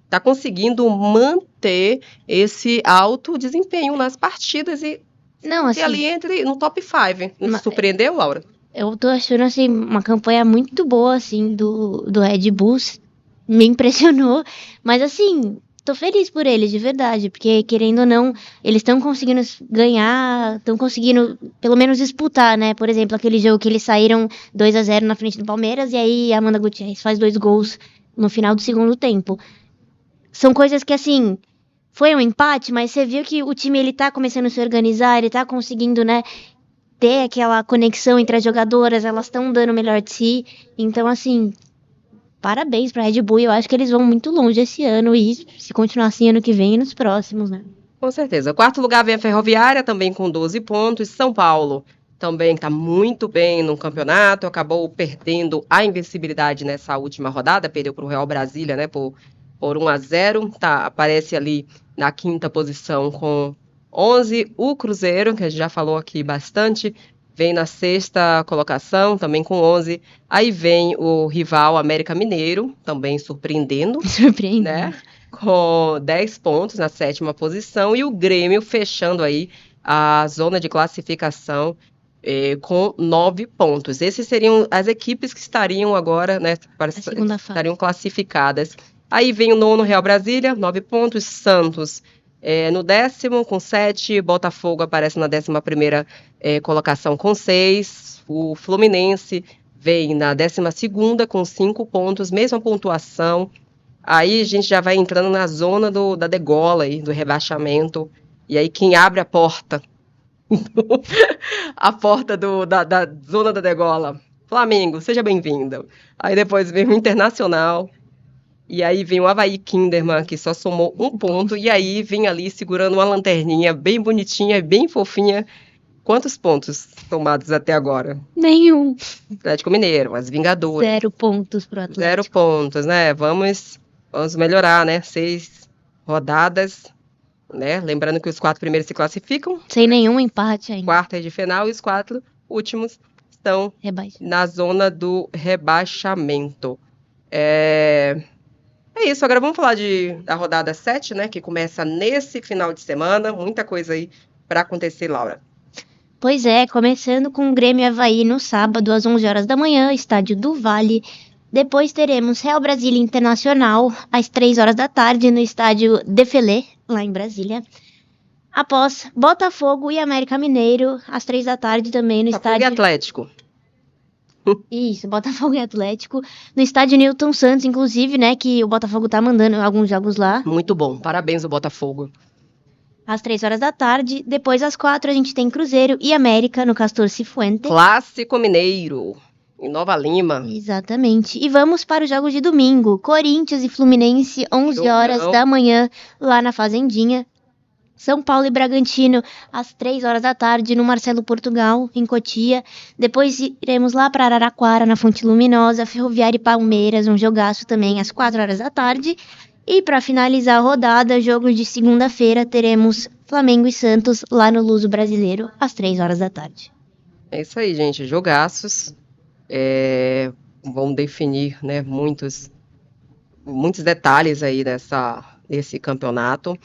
está conseguindo manter esse alto desempenho nas partidas e ali no top 5. Não te surpreendeu, Laura? Eu tô achando, assim, uma campanha muito boa, assim, do Red Bull. Me impressionou. Mas, assim, tô feliz por eles, de verdade. Porque, querendo ou não, eles estão conseguindo ganhar, estão conseguindo, pelo menos, disputar, né? Por exemplo, aquele jogo que eles saíram 2-0 na frente do Palmeiras. E aí, a Amanda Gutierrez faz 2 gols no final do segundo tempo. São coisas que, assim, foi um empate, mas você viu que o time, ele tá começando a se organizar, ele tá conseguindo, né, ter aquela conexão entre as jogadoras, elas estão dando o melhor de si. Então, assim, parabéns pra Red Bull. Eu acho que eles vão muito longe esse ano e se continuar assim ano que vem e nos próximos, né? Com certeza. Quarto lugar vem a Ferroviária, também com 12 pontos. São Paulo também está muito bem no campeonato, acabou perdendo a invencibilidade nessa última rodada, perdeu para o Real Brasília, né, por 1-0, aparece ali na quinta posição com 11. O Cruzeiro, que a gente já falou aqui bastante, vem na sexta colocação, também com 11. Aí vem o rival América Mineiro, também surpreendendo. Né? Com 10 pontos na sétima posição. E o Grêmio fechando aí a zona de classificação com 9 pontos. Esses seriam as equipes que estariam agora, né, estariam classificadas. Aí vem o nono Real Brasília, 9 pontos. Santos no 10º com 7. Botafogo aparece na 11ª colocação com 6. O Fluminense vem na 12ª com 5 pontos, mesma pontuação. Aí a gente já vai entrando na zona da degola, aí, do rebaixamento. E aí quem abre a porta, da zona da degola, Flamengo, seja bem-vindo. Aí depois vem o Internacional. E aí vem o Avaí Kinderman, que só somou 1 ponto. E aí vem ali segurando uma lanterninha bem bonitinha, bem fofinha. Quantos pontos tomados até agora? Nenhum. Atlético Mineiro, as Vingadoras. 0 pontos pro Atlético. 0 pontos, né? Vamos melhorar, né? 6 rodadas, né? Lembrando que os 4 primeiros se classificam, Sem nenhum empate ainda. quarta de final, e os 4 últimos estão na zona do rebaixamento. É isso, agora vamos falar da rodada 7, né? Que começa nesse final de semana. Muita coisa aí para acontecer, Laura. Pois é, começando com o Grêmio Avaí no sábado, às 11 horas da manhã, estádio do Vale. Depois teremos Real Brasília Internacional, às 3 horas da tarde, no estádio Defelé, lá em Brasília. Após Botafogo e América Mineiro, às 3 da tarde também no Botafogo estádio... e Atlético. Isso, Botafogo e Atlético. No estádio Newton Santos, inclusive, né, que o Botafogo tá mandando alguns jogos lá. Muito bom, parabéns ao Botafogo. Às 3 horas da tarde. Depois, às 4, a gente tem Cruzeiro e América no Castor Cifuentes. Clássico Mineiro, em Nova Lima. Exatamente. E vamos para os jogos de domingo. Corinthians e Fluminense, 11 horas da manhã, lá na Fazendinha. São Paulo e Bragantino, às 3 horas da tarde, no Marcelo Portugal, em Cotia. Depois iremos lá para Araraquara, na Fonte Luminosa. Ferroviária e Palmeiras, um jogaço também, às 4 horas da tarde. E para finalizar a rodada, jogos de segunda-feira, teremos Flamengo e Santos lá no Luso Brasileiro, às 3 horas da tarde. É isso aí, gente. Jogaços. Vão definir, né, muitos detalhes aí desse campeonato.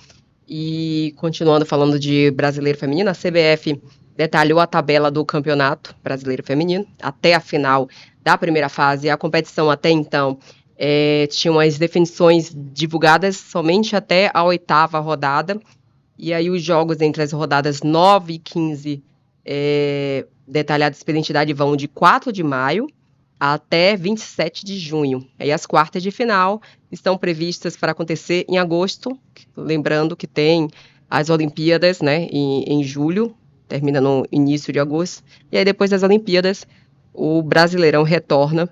E continuando falando de Brasileiro Feminino, a CBF detalhou a tabela do Campeonato Brasileiro Feminino até a final da primeira fase. A competição até então tinham as definições divulgadas somente até a 8ª rodada, e aí os jogos entre as rodadas 9 e 15, detalhados pela entidade, vão de 4 de maio até 27 de junho. Aí as quartas de final estão previstas para acontecer em agosto, lembrando que tem as Olimpíadas, né, em julho, termina no início de agosto, e aí depois das Olimpíadas o Brasileirão retorna.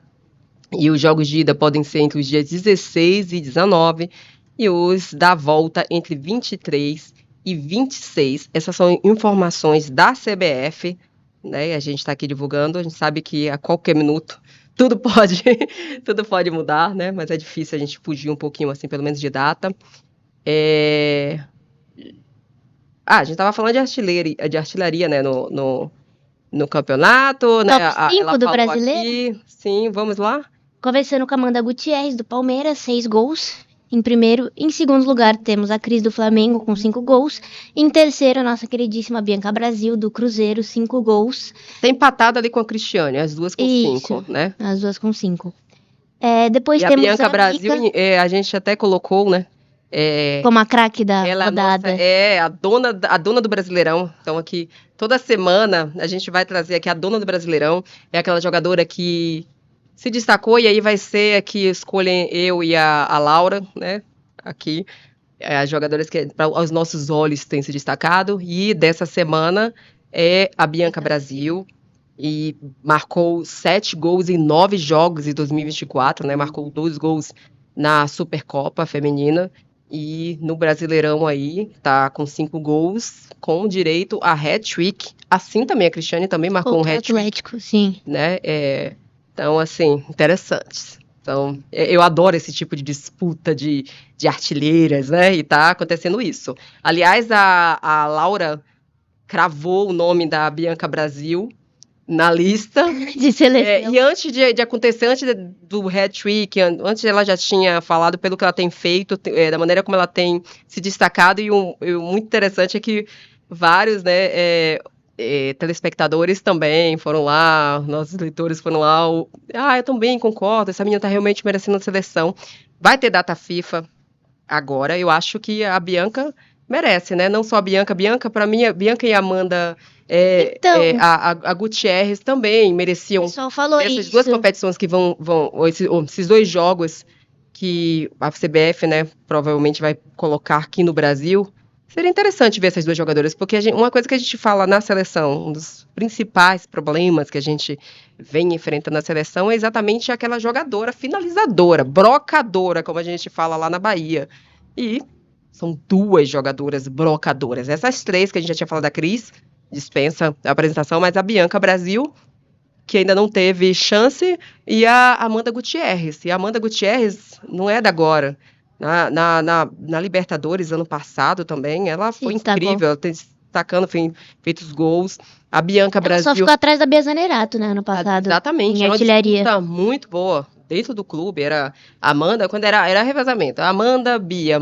E os jogos de ida podem ser entre os dias 16 e 19, e os da volta entre 23 e 26. Essas são informações da CBF, né? A gente está aqui divulgando, a gente sabe que a qualquer minuto tudo pode mudar, né? Mas é difícil a gente fugir um pouquinho, assim, pelo menos de data. A gente estava falando de artilharia, né? No campeonato, né? Top 5 do Brasileiro? Aqui. Sim, vamos lá. Começando com a Amanda Gutierrez, do Palmeiras, 6 gols. Em primeiro. Em segundo lugar, temos a Cris do Flamengo, com 5 gols. Em terceiro, a nossa queridíssima Bianca Brasil, do Cruzeiro, 5 gols. Tem empatada ali com a Cristiane, as duas com 5, né? As duas com 5. Depois e temos a Bianca Brasil, a gente até colocou, né? Como a craque da rodada. A dona do Brasileirão. Então aqui, toda semana, a gente vai trazer aqui a dona do Brasileirão. É aquela jogadora que se destacou, e aí vai ser aqui, escolhem eu e a Laura, né? Aqui, as jogadoras que aos nossos olhos têm se destacado. E dessa semana é a Bianca Brasil. E marcou 7 gols em 9 jogos em 2024, né? Marcou 2 gols na Supercopa Feminina. E no Brasileirão aí, tá com 5 gols, com direito a hat-trick. Assim também, a Cristiane também marcou um hat-trick. Atlético, sim. Né? Então, assim, interessante. Então, eu adoro esse tipo de disputa de artilheiras, né? E tá acontecendo isso. Aliás, a Laura cravou o nome da Bianca Brasil na lista de seleção. E antes de acontecer, antes do hat-trick, antes ela já tinha falado pelo que ela tem feito, da maneira como ela tem se destacado, e muito interessante é que vários, né, telespectadores também foram lá, nossos leitores foram lá, eu também concordo, essa menina tá realmente merecendo a seleção. Vai ter data FIFA agora, eu acho que a Bianca merece, né? Não só a Bianca, para mim, a Bianca e a Amanda, a Gutierrez também mereciam essas duas competições que vão esses 2 jogos que a CBF, né, provavelmente vai colocar aqui no Brasil. Seria interessante ver essas 2 jogadoras, porque uma coisa que a gente fala na seleção, um dos principais problemas que a gente vem enfrentando na seleção é exatamente aquela jogadora finalizadora, brocadora, como a gente fala lá na Bahia. E são 2 jogadoras brocadoras. Essas 3 que a gente já tinha falado da Cris, dispensa a apresentação, mas a Bianca Brasil, que ainda não teve chance, e a Amanda Gutierrez. E a Amanda Gutierrez não é da agora. Na Libertadores, ano passado também, ela Se foi destacou. incrível, ela tem destacando, feito os gols. A Bianca Ela só Brasil, ficou atrás da Bia Zanerato, né, ano passado. exatamente, Em era uma artilharia. disputa muito boa dentro do clube, era Amanda, quando era revezamento, Amanda, Bia,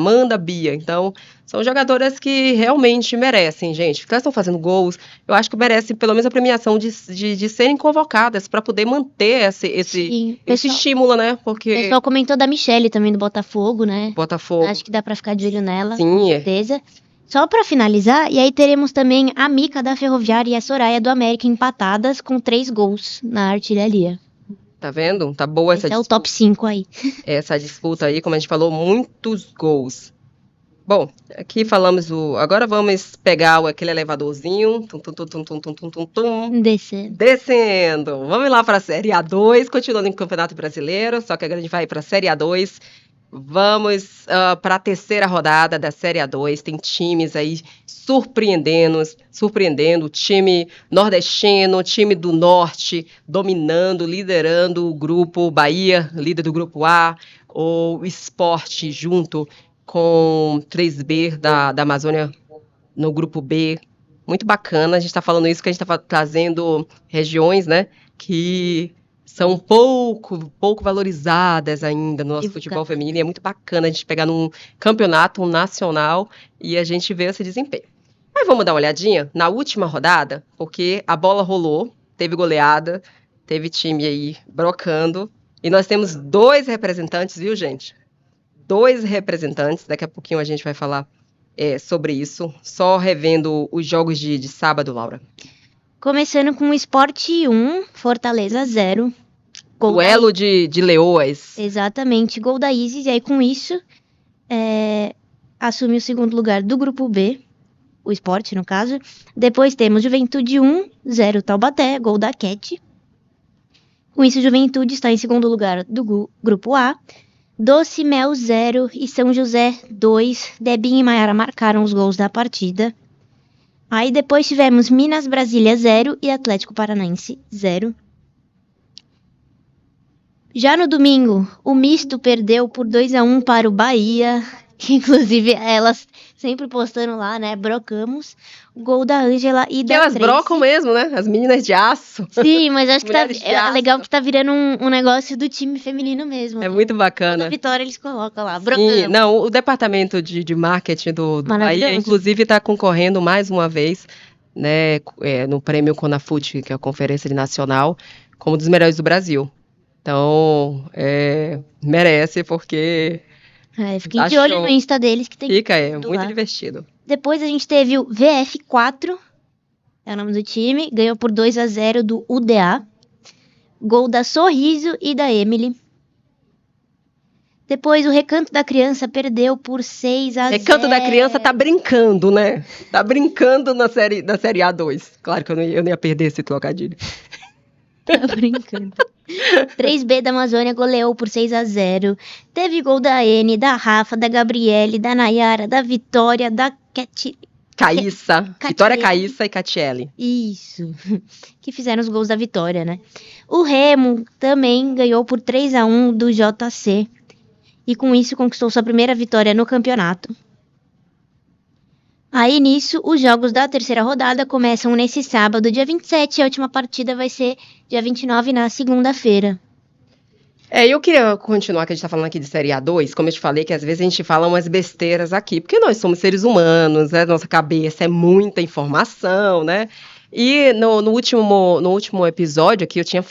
então são jogadoras que realmente merecem, gente, porque elas estão fazendo gols, eu acho que merecem pelo menos a premiação de serem convocadas para poder manter Sim, esse estímulo, né, o porque pessoal comentou da Michelle também do Botafogo, né? Botafogo, Acho que dá pra ficar de olho nela, com sim, certeza. Só pra finalizar, e aí teremos também a Mica da Ferroviária e a Soraya do América empatadas com 3 gols na artilharia. tá vendo? Tá boa Esse é o top 5 aí. essa disputa aí, como a gente falou, muitos gols. Bom, aqui falamos agora vamos pegar aquele elevadorzinho, tum, tum, tum, tum, tum, tum, tum, tum, tum, Descendo. descendo. Vamos lá para a Série A2, continuando em Campeonato Brasileiro, só que agora a gente vai para a Série A2. Vamos para a terceira rodada da Série A2. Tem times aí surpreendendo. Time nordestino, time do norte, dominando, liderando o grupo Bahia, líder do grupo A, o Sport junto com 3B da Amazônia no grupo B. Muito bacana. A gente está falando isso que a gente está trazendo regiões, né, que são pouco valorizadas ainda no nosso futebol feminino. E é muito bacana a gente pegar num campeonato nacional e a gente ver esse desempenho. Mas vamos dar uma olhadinha na última rodada, porque a bola rolou, teve goleada, teve time aí brocando. E nós temos 2 representantes, viu, gente? 2 representantes. Daqui a pouquinho a gente vai falar sobre isso. Só revendo os jogos de sábado, Laura. Começando com o Sport 1, Fortaleza 0. Duelo de leoas. Exatamente, gol da Isis. E aí com isso, assume o segundo lugar do grupo B, o Sport no caso. Depois temos Juventude 1, 0 Taubaté, gol da Cat. Com isso, Juventude está em segundo lugar do grupo A. Doce Mel 0 e São José 2. Debinha e Maiara marcaram os gols da partida. Aí depois tivemos Minas Brasília 0 e Atlético Paranaense 0. Já no domingo, o Misto perdeu por 2-1 para o Bahia. Que inclusive elas sempre postando lá, né? Brocamos. O gol da Ângela e da elas Tracy. brocam mesmo, né? As meninas de aço. Sim, mas acho que é legal que tá virando um negócio do time feminino mesmo. É muito bacana. Toda vitória eles colocam lá. Sim, não, o departamento de marketing do Bahia, inclusive, está concorrendo mais uma vez, né, no prêmio Conafute, que é a Conferência Nacional, como um dos melhores do Brasil. Então, merece, porque... fiquem de olho no Insta deles, que tem muito lá. Divertido. Depois a gente teve o VF4, é o nome do time, ganhou por 2-0 do UDA. Gol da Sorriso e da Emily. Depois o Recanto da Criança perdeu por 6-0. Recanto da Criança tá brincando, né? Tá brincando na série A2. Claro que eu não ia perder esse trocadilho. Tá brincando. 3B da Amazônia goleou por 6-0. Teve gol da N, da Rafa, da Gabriele, da Nayara, da Vitória, da Caíssa. Vitória, Caíssa e Catiele. Isso. Que fizeram os gols da vitória, né? O Remo também ganhou por 3-1 do JC. E com isso conquistou sua primeira vitória no campeonato. Aí nisso, os jogos da terceira rodada começam nesse sábado, dia 27, e a última partida vai ser dia 29, na segunda-feira. Eu queria continuar, que a gente tá falando aqui de Série A2, como eu te falei, que às vezes a gente fala umas besteiras aqui, porque nós somos seres humanos, né? Nossa cabeça é muita informação, né? E no último episódio aqui eu tinha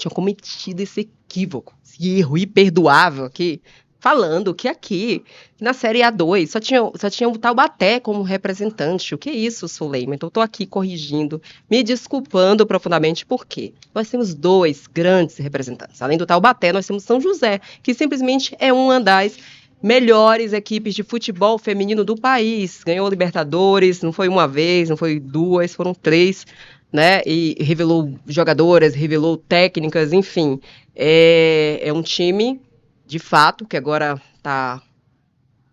cometido esse equívoco, esse erro imperdoável aqui, falando que aqui, na Série A2, só tinha o Taubaté como representante. O que é isso, Suleima? Então, estou aqui corrigindo, me desculpando profundamente, porque nós temos 2 grandes representantes. Além do Taubaté, nós temos São José, que simplesmente é uma das melhores equipes de futebol feminino do país. Ganhou Libertadores, não foi uma vez, não foi 2, foram 3, né? E revelou jogadoras, revelou técnicas, enfim. É um time... de fato, que agora está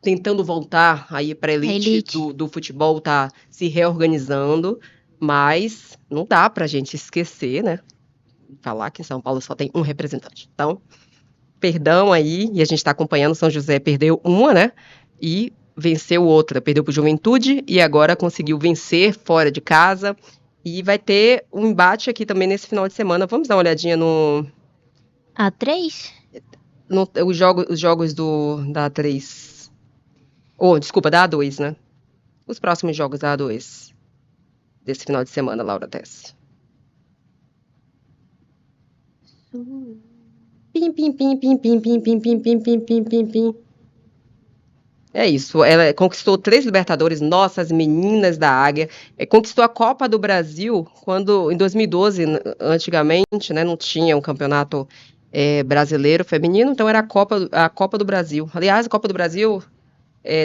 tentando voltar aí para a elite do futebol, está se reorganizando, mas não dá para a gente esquecer, né? Falar que em São Paulo só tem um representante. Então, perdão aí, e a gente está acompanhando, São José perdeu uma, né? E venceu outra, perdeu para o Juventude e agora conseguiu vencer fora de casa. E vai ter um embate aqui também nesse final de semana. Vamos dar uma olhadinha A3? os jogos da A3. Desculpa, da A2, né? Os próximos jogos da A2 desse final de semana, Laura Tess. Pim, pim, pim, pim, pim, pim, pim, pim, pim, pim, pim, pim, pim. É isso, ela conquistou 3 Libertadores, nossas meninas da Águia, conquistou a Copa do Brasil, quando em 2012, antigamente, né, não tinha um campeonato brasileiro feminino, então era a Copa do Brasil. Aliás, a Copa do Brasil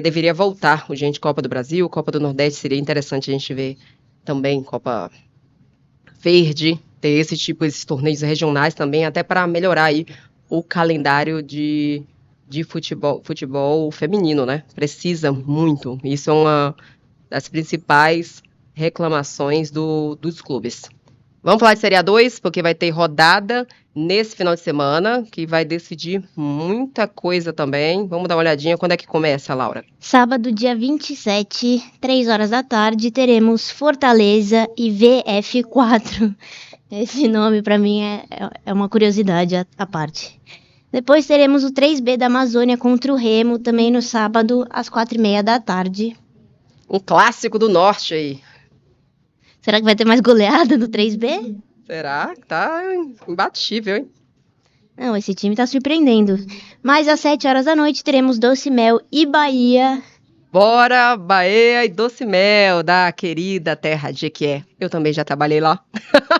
deveria voltar, gente, Copa do Brasil, Copa do Nordeste, seria interessante a gente ver também Copa Verde, ter esses torneios regionais também, até para melhorar aí o calendário de futebol feminino, né? Precisa muito. Isso é uma das principais reclamações dos clubes. Vamos falar de Série A2, porque vai ter rodada nesse final de semana, que vai decidir muita coisa também. Vamos dar uma olhadinha. Quando é que começa, Laura? Sábado, dia 27, 3 horas da tarde, teremos Fortaleza e VF4. Esse nome, para mim, é uma curiosidade à parte. Depois teremos o 3B da Amazônia contra o Remo, também no sábado, às 4h30 da tarde. Um clássico do Norte aí. Será que vai ter mais goleada no 3B? Será? Tá imbatível, hein? Não, esse time tá surpreendendo. Mas às 7 horas da noite teremos Doce Mel e Bahia. Bora, Bahia e Doce Mel, da querida terra de Jequié. Eu também já trabalhei lá.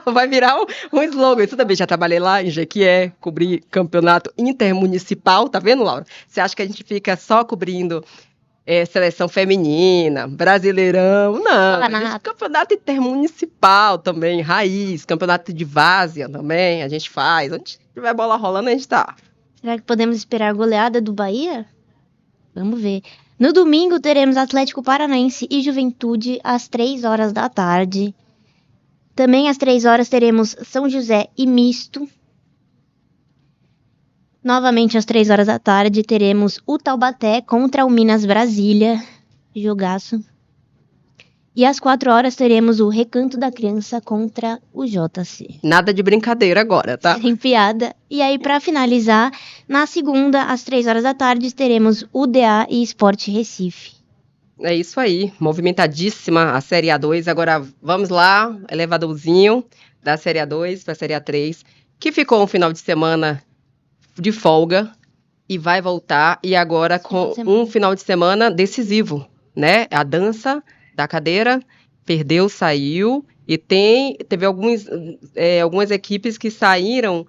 Vai virar um slogan. Eu também já trabalhei lá em Jequié, cobri campeonato intermunicipal. Tá vendo, Laura? Você acha que a gente fica só cobrindo seleção feminina, Brasileirão? Não, a gente, campeonato intermunicipal também, raiz, campeonato de várzea também, a gente faz. Onde tiver bola rolando, a gente tá. Será que podemos esperar a goleada do Bahia? Vamos ver. No domingo teremos Atlético Paranaense e Juventude às 3 horas da tarde. Também às 3 horas teremos São José e Misto. Novamente às 3 horas da tarde teremos o Taubaté contra o Minas Brasília. Jogaço. E às 4 horas teremos o Recanto da Criança contra o JC. Nada de brincadeira agora, tá? Sem piada. E aí, para finalizar, na segunda, às 3 horas da tarde, teremos UDA e Sport Recife. É isso aí, movimentadíssima a Série A2. Agora vamos lá, elevadorzinho da Série A2 para a Série A3, que ficou um final de semana de folga e vai voltar, e agora com um final de semana decisivo, né? A dança da cadeira, perdeu, saiu, e teve algumas equipes que saíram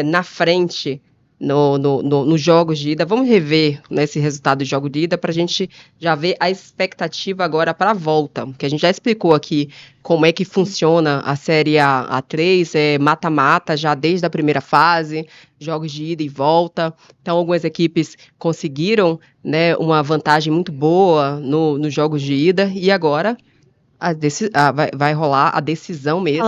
na frente nos jogos de ida. Vamos rever esse resultado do jogo de ida para a gente já ver a expectativa agora para a volta, que a gente já explicou aqui como é que funciona a Série A3, mata-mata já desde a primeira fase, jogos de ida e volta. Então, algumas equipes conseguiram, né, uma vantagem muito boa nos jogos de ida, e agora vai rolar a decisão mesmo.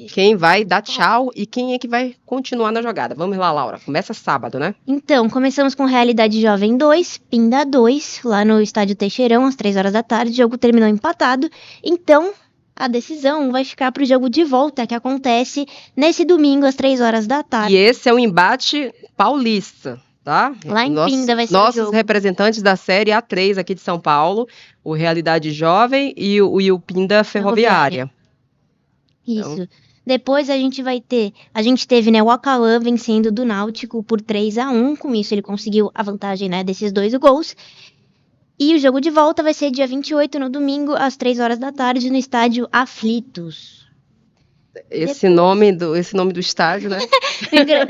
Quem vai dar tchau e quem é que vai continuar na jogada. Vamos lá, Laura. Começa sábado, né? Então, começamos com Realidade Jovem 2, Pinda 2, lá no Estádio Teixeirão, às 3 horas da tarde. O jogo terminou empatado. Então, a decisão vai ficar para o jogo de volta, que acontece nesse domingo, às 3 horas da tarde. E esse é um embate paulista. Tá? Lá em Pinda vai ser nossos o jogo. Representantes da Série A3 aqui de São Paulo, o Realidade Jovem e o Pinda Ferroviária. Isso. Então, depois a gente teve, né, o Acauã vencendo do Náutico por 3-1, com isso ele conseguiu a vantagem, né, desses 2 gols. E o jogo de volta vai ser dia 28, no domingo, às 3 horas da tarde, no estádio Aflitos. Esse nome do estádio, né?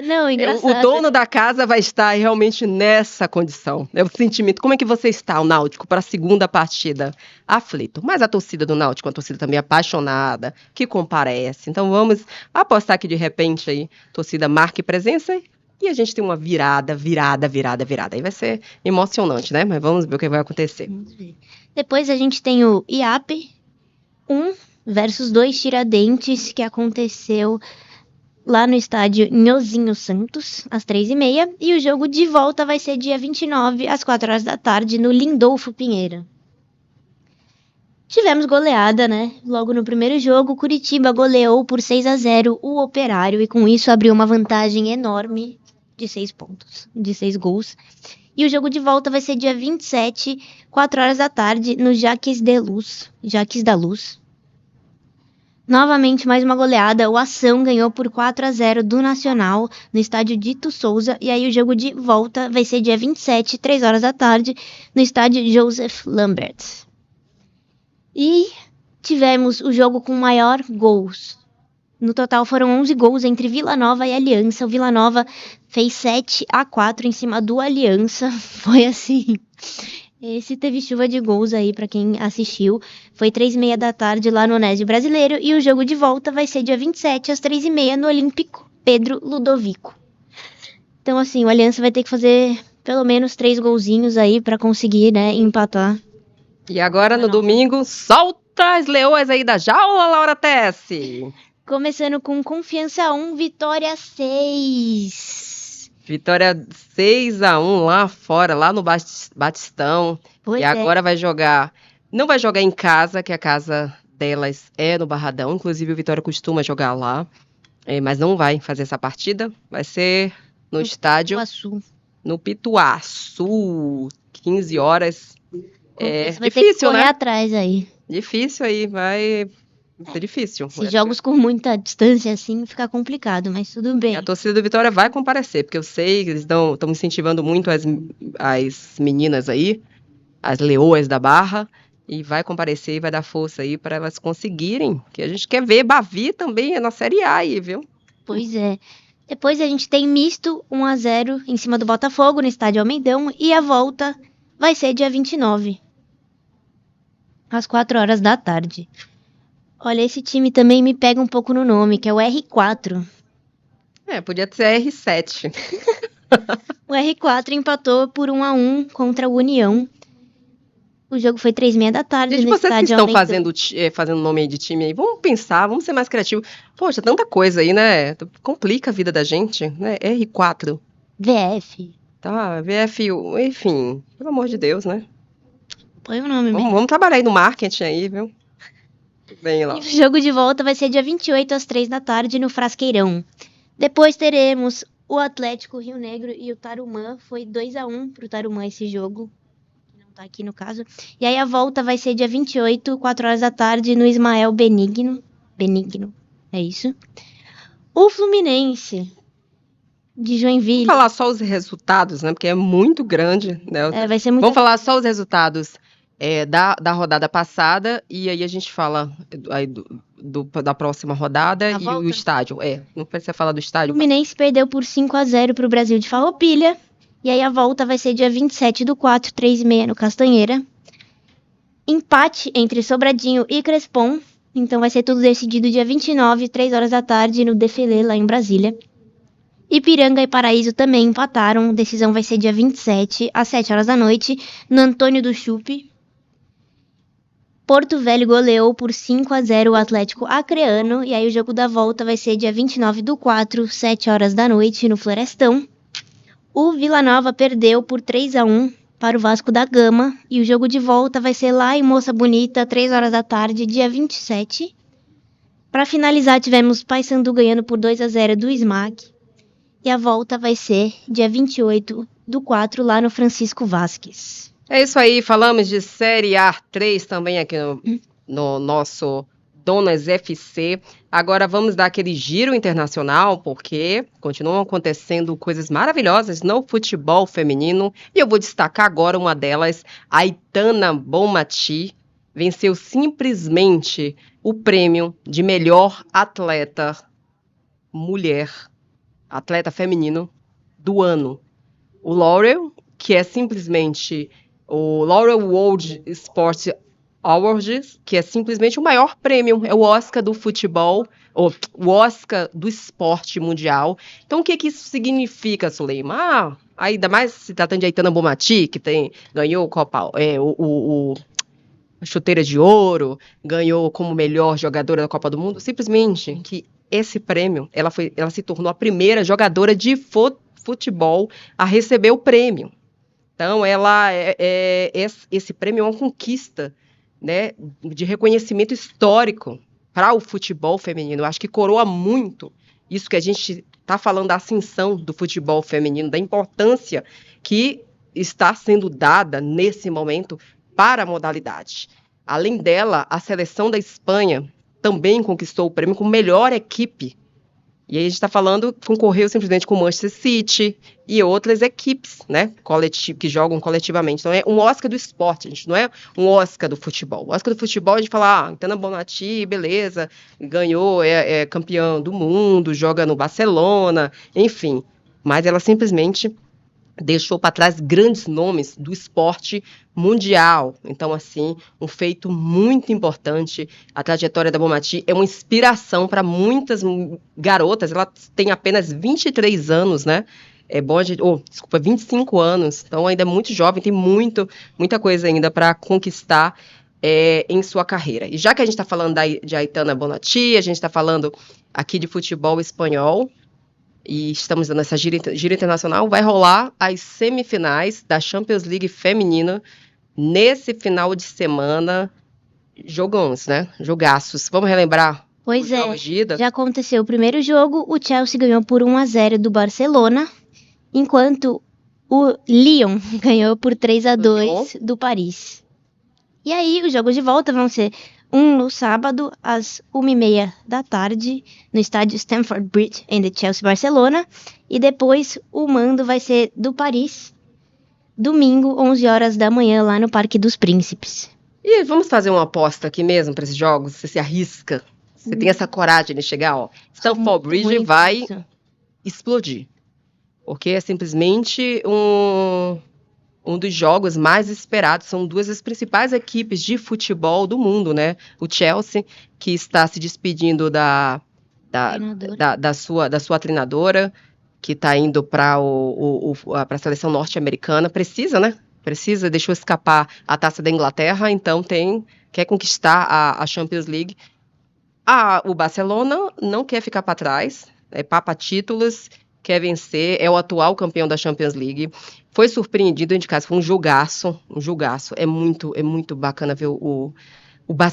Não, engraçado. O dono da casa vai estar realmente nessa condição. É o sentimento. Como é que você está, o Náutico, para a segunda partida? Aflito. Mas a torcida do Náutico é uma torcida também apaixonada, que comparece. Então vamos apostar que de repente aí a torcida marque presença e a gente tem uma virada. Aí vai ser emocionante, né? Mas vamos ver o que vai acontecer. Depois a gente tem o IAP 1 versus 2 Tiradentes, que aconteceu lá no estádio Nhozinho Santos, às 3h30. E o jogo de volta vai ser dia 29, às 4 horas da tarde, no Lindolfo Pinheiro. Tivemos goleada, né? Logo no primeiro jogo, Curitiba goleou por 6-0 o Operário e com isso abriu uma vantagem enorme de 6 pontos, de 6 gols. E o jogo de volta vai ser dia 27, 4 horas da tarde, no Jaques da Luz. Novamente, mais uma goleada. O Ação ganhou por 4-0 do Nacional no estádio Dito Souza. E aí o jogo de volta vai ser dia 27, 3 horas da tarde, no estádio Joseph Lambert. E tivemos o jogo com maior gols. No total foram 11 gols entre Vila Nova e Aliança. O Vila Nova fez 7-4 em cima do Aliança. Foi assim. Esse teve chuva de gols aí pra quem assistiu. Foi 3h30 da tarde lá no Onésio Brasileiro. E o jogo de volta vai ser dia 27 às 3h30 no Olímpico Pedro Ludovico. Então assim, o Aliança vai ter que fazer pelo menos 3 golzinhos aí pra conseguir, né, empatar. E agora no domingo, solta as leoas aí da jaula, Laura Tessi. Começando com Confiança 1, Vitória 6. Vitória 6-1 lá fora, lá no Batistão. Pois e é. agora vai jogar. Não vai jogar em casa, que a casa delas é no Barradão. Inclusive, o Vitória costuma jogar lá. Mas não vai fazer essa partida. Vai ser no estádio. Pituaçu. No Pituaçu. 15 horas. Você vai Difícil, ter que correr né? atrás aí. Difícil aí, vai ser difícil. Se jogos com muita distância assim, fica complicado, mas tudo bem. A torcida do Vitória vai comparecer, porque eu sei que eles estão incentivando muito as meninas aí, as leoas da Barra, e vai comparecer e vai dar força aí para elas conseguirem, que a gente quer ver Bavi também na Série A aí, viu? Pois é. Depois a gente tem misto 1-0 em cima do Botafogo no estádio Almeidão e a volta vai ser dia 29, às 4 horas da tarde. Olha, esse time também me pega um pouco no nome, que é o R4. Podia ser R7. O R4 empatou por 1-1 contra o União. O jogo foi 3h30 da tarde Gente, no vocês que estádio estão Almeidão. fazendo nome aí de time aí, vamos pensar, vamos ser mais criativos. Poxa, tanta coisa aí, né? Complica a vida da gente, né? R4. VF. Tá, VF, enfim, pelo amor de Deus, né? Põe o nome mesmo. Vamos trabalhar aí no marketing aí, viu? Bem lá. E o jogo de volta vai ser dia 28 às 3 da tarde no Frasqueirão. Depois teremos o Atlético Rio Negro e o Tarumã. Foi 2-1 pro Tarumã esse jogo. Que não tá aqui no caso. E aí a volta vai ser dia 28, 4 horas da tarde no Ismael Benigno. É isso. O Fluminense de Joinville. Vamos falar só os resultados, né? Porque é muito grande, né? Vai ser muito. Vamos falar só os resultados da rodada passada e aí a gente fala aí da próxima rodada e volta? o estádio. Não precisa falar do O estádio. Fluminense perdeu por 5-0 pro Brasil de Farroupilha. E aí a volta vai ser dia 27/4, 3h30 no Castanheira. Empate entre Sobradinho e Crespon. Então vai ser tudo decidido dia 29, 3 horas da tarde, no Defilê, lá em Brasília. Ipiranga e Paraíso também empataram. A decisão vai ser dia 27, às 7 horas da noite, no Antônio do Chupe. Porto Velho goleou por 5-0 o Atlético Acreano. E aí o jogo da volta vai ser dia 29/4, 7 horas da noite, no Florestão. O Vila Nova perdeu por 3-1 para o Vasco da Gama. E o jogo de volta vai ser lá em Moça Bonita, 3 horas da tarde, dia 27. Para finalizar, tivemos Paysandu ganhando por 2-0 do SMAC. E a volta vai ser dia 28/4, lá no Francisco Vasques. É isso aí, falamos de Série A3 também aqui no nosso Donas FC. Agora vamos dar aquele giro internacional, porque continuam acontecendo coisas maravilhosas no futebol feminino. E eu vou destacar agora uma delas, a Aitana Bonmatí venceu simplesmente o prêmio de melhor atleta mulher, atleta feminino do ano. O Laurel, que é simplesmente o Laurel World Sport Awards, que é simplesmente o maior prêmio, é o Oscar do futebol, o Oscar do esporte mundial. Então, o que isso significa, Suleima? Ainda mais se tratando de Aitana Bonmatí, que ganhou a chuteira de ouro, ganhou como melhor jogadora da Copa do Mundo, simplesmente que esse prêmio, ela se tornou a primeira jogadora de futebol a receber o prêmio. Então, esse prêmio é uma conquista, né, de reconhecimento histórico para o futebol feminino. Eu acho que coroa muito isso que a gente está falando da ascensão do futebol feminino, da importância que está sendo dada nesse momento para a modalidade. Além dela, a seleção da Espanha também conquistou o prêmio como melhor equipe. E aí a gente está falando, concorreu simplesmente com o Manchester City e outras equipes, né, que jogam coletivamente. Então é um Oscar do esporte, a gente não é um Oscar do futebol. O Oscar do futebol a gente fala, Aitana Bonmatí, beleza, ganhou, é campeã do mundo, joga no Barcelona, enfim. Mas ela simplesmente deixou para trás grandes nomes do esporte mundial. Então, assim, um feito muito importante. A trajetória da Bonmatí é uma inspiração para muitas garotas. Ela tem apenas 23 anos, né? 25 anos. Então, ainda é muito jovem, tem muita coisa ainda para conquistar em sua carreira. E já que a gente está falando de Aitana Bonmatí, a gente está falando aqui de futebol espanhol, e estamos dando essa gira internacional, vai rolar as semifinais da Champions League feminina nesse final de semana. Jogões, né? Jogaços. Vamos relembrar Pois é, já aconteceu o primeiro jogo, o Chelsea ganhou por 1-0 do Barcelona, enquanto o Lyon ganhou por 3-2 do Paris. E aí, os jogos de volta vão ser um no sábado, às 1h30 da tarde, no estádio Stamford Bridge, em Chelsea, Barcelona. E depois, o mando vai ser do Paris, domingo, 11 horas da manhã, lá no Parque dos Príncipes. E vamos fazer uma aposta aqui mesmo para esses jogos? Você se arrisca? Você tem essa coragem de chegar, ó. Stamford Bridge vai explodir. Porque é simplesmente um dos jogos mais esperados. São duas das principais equipes de futebol do mundo, né? O Chelsea, que está se despedindo da sua treinadora, que está indo para a seleção norte-americana. Precisa, né? Deixou escapar a Taça da Inglaterra, então quer conquistar a Champions League. O Barcelona não quer ficar para trás, papa títulos, quer vencer, é o atual campeão da Champions League. Foi surpreendido em casa, foi um jogaço. É muito bacana ver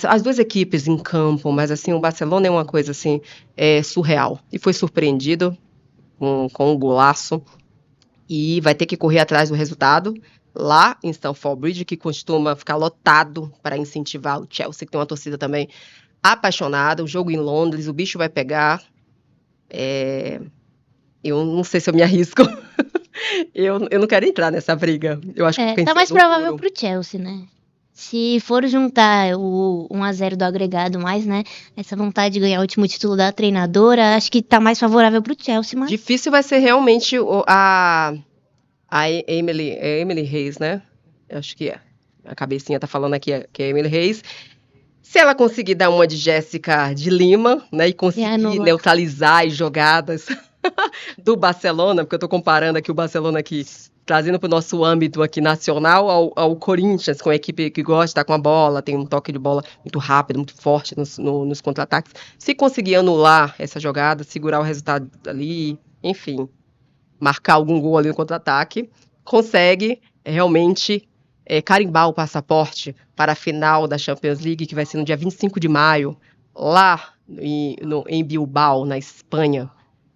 as duas equipes em campo, mas assim, o Barcelona é uma coisa assim, surreal. E foi surpreendido com um golaço e vai ter que correr atrás do resultado lá em Stamford Bridge, que costuma ficar lotado para incentivar o Chelsea, que tem uma torcida também apaixonada. O jogo em Londres, o bicho vai pegar. Eu não sei se eu me arrisco. eu não quero entrar nessa briga. Eu acho que tá mais provável pro Chelsea, né? Se for juntar o 1-0 do agregado mais, né? Essa vontade de ganhar o último título da treinadora, acho que tá mais favorável pro Chelsea, mas... Difícil vai ser realmente a Emily Hayes, né? Eu acho que é. A cabecinha tá falando aqui que é Emily Hayes. Se ela conseguir dar uma de Jéssica de Lima, né? E conseguir neutralizar as jogadas do Barcelona, porque eu tô comparando aqui o Barcelona aqui, trazendo para o nosso âmbito aqui nacional ao Corinthians, com a equipe que gosta de estar com a bola, tem um toque de bola muito rápido, muito forte nos contra-ataques. Se conseguir anular essa jogada, segurar o resultado ali, enfim, marcar algum gol ali no contra-ataque, consegue realmente carimbar o passaporte para a final da Champions League, que vai ser no dia 25 de maio, lá em Bilbao, na Espanha.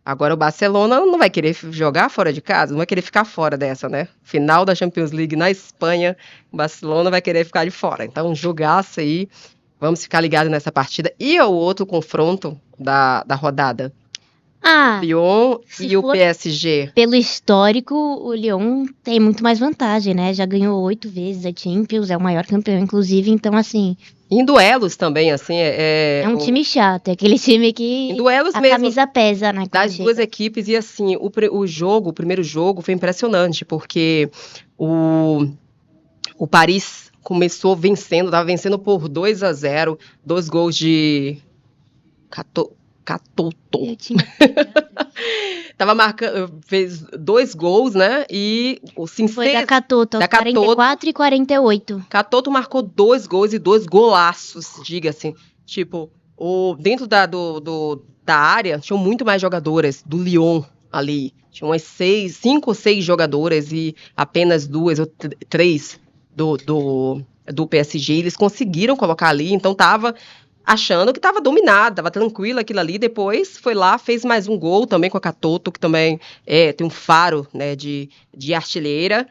Agora o Barcelona não vai querer jogar fora de casa, não vai querer ficar fora dessa, né? Final da Champions League na Espanha, o Barcelona vai querer ficar de fora. Então, jogaço aí, vamos ficar ligados nessa partida. E o outro confronto da rodada? Lyon e o PSG. Pelo histórico, o Lyon tem muito mais vantagem, né? Já ganhou 8 vezes a Champions, é o maior campeão, inclusive, então assim... Em duelos também, assim, é um time chato, é aquele time que em duelos a mesmo, camisa pesa, né? Das duas equipes, e assim, o primeiro jogo foi impressionante, porque o Paris começou vencendo, estava vencendo por 2-0, 2 gols de Catoto. Tava marcando, fez 2 gols, né? E o foi da Catoto, aos 44 e 48. Catoto marcou 2 gols e 2 golaços, diga-se. Tipo, Dentro da área, tinham muito mais jogadoras do Lyon ali. Tinha umas 5 ou 6 jogadoras e apenas 2 ou 3 do PSG. Eles conseguiram colocar ali, então tava achando que tava dominado, tava tranquilo aquilo ali. Depois foi lá, fez mais um gol também com a Katoto, que também tem um faro, né, de artilheira.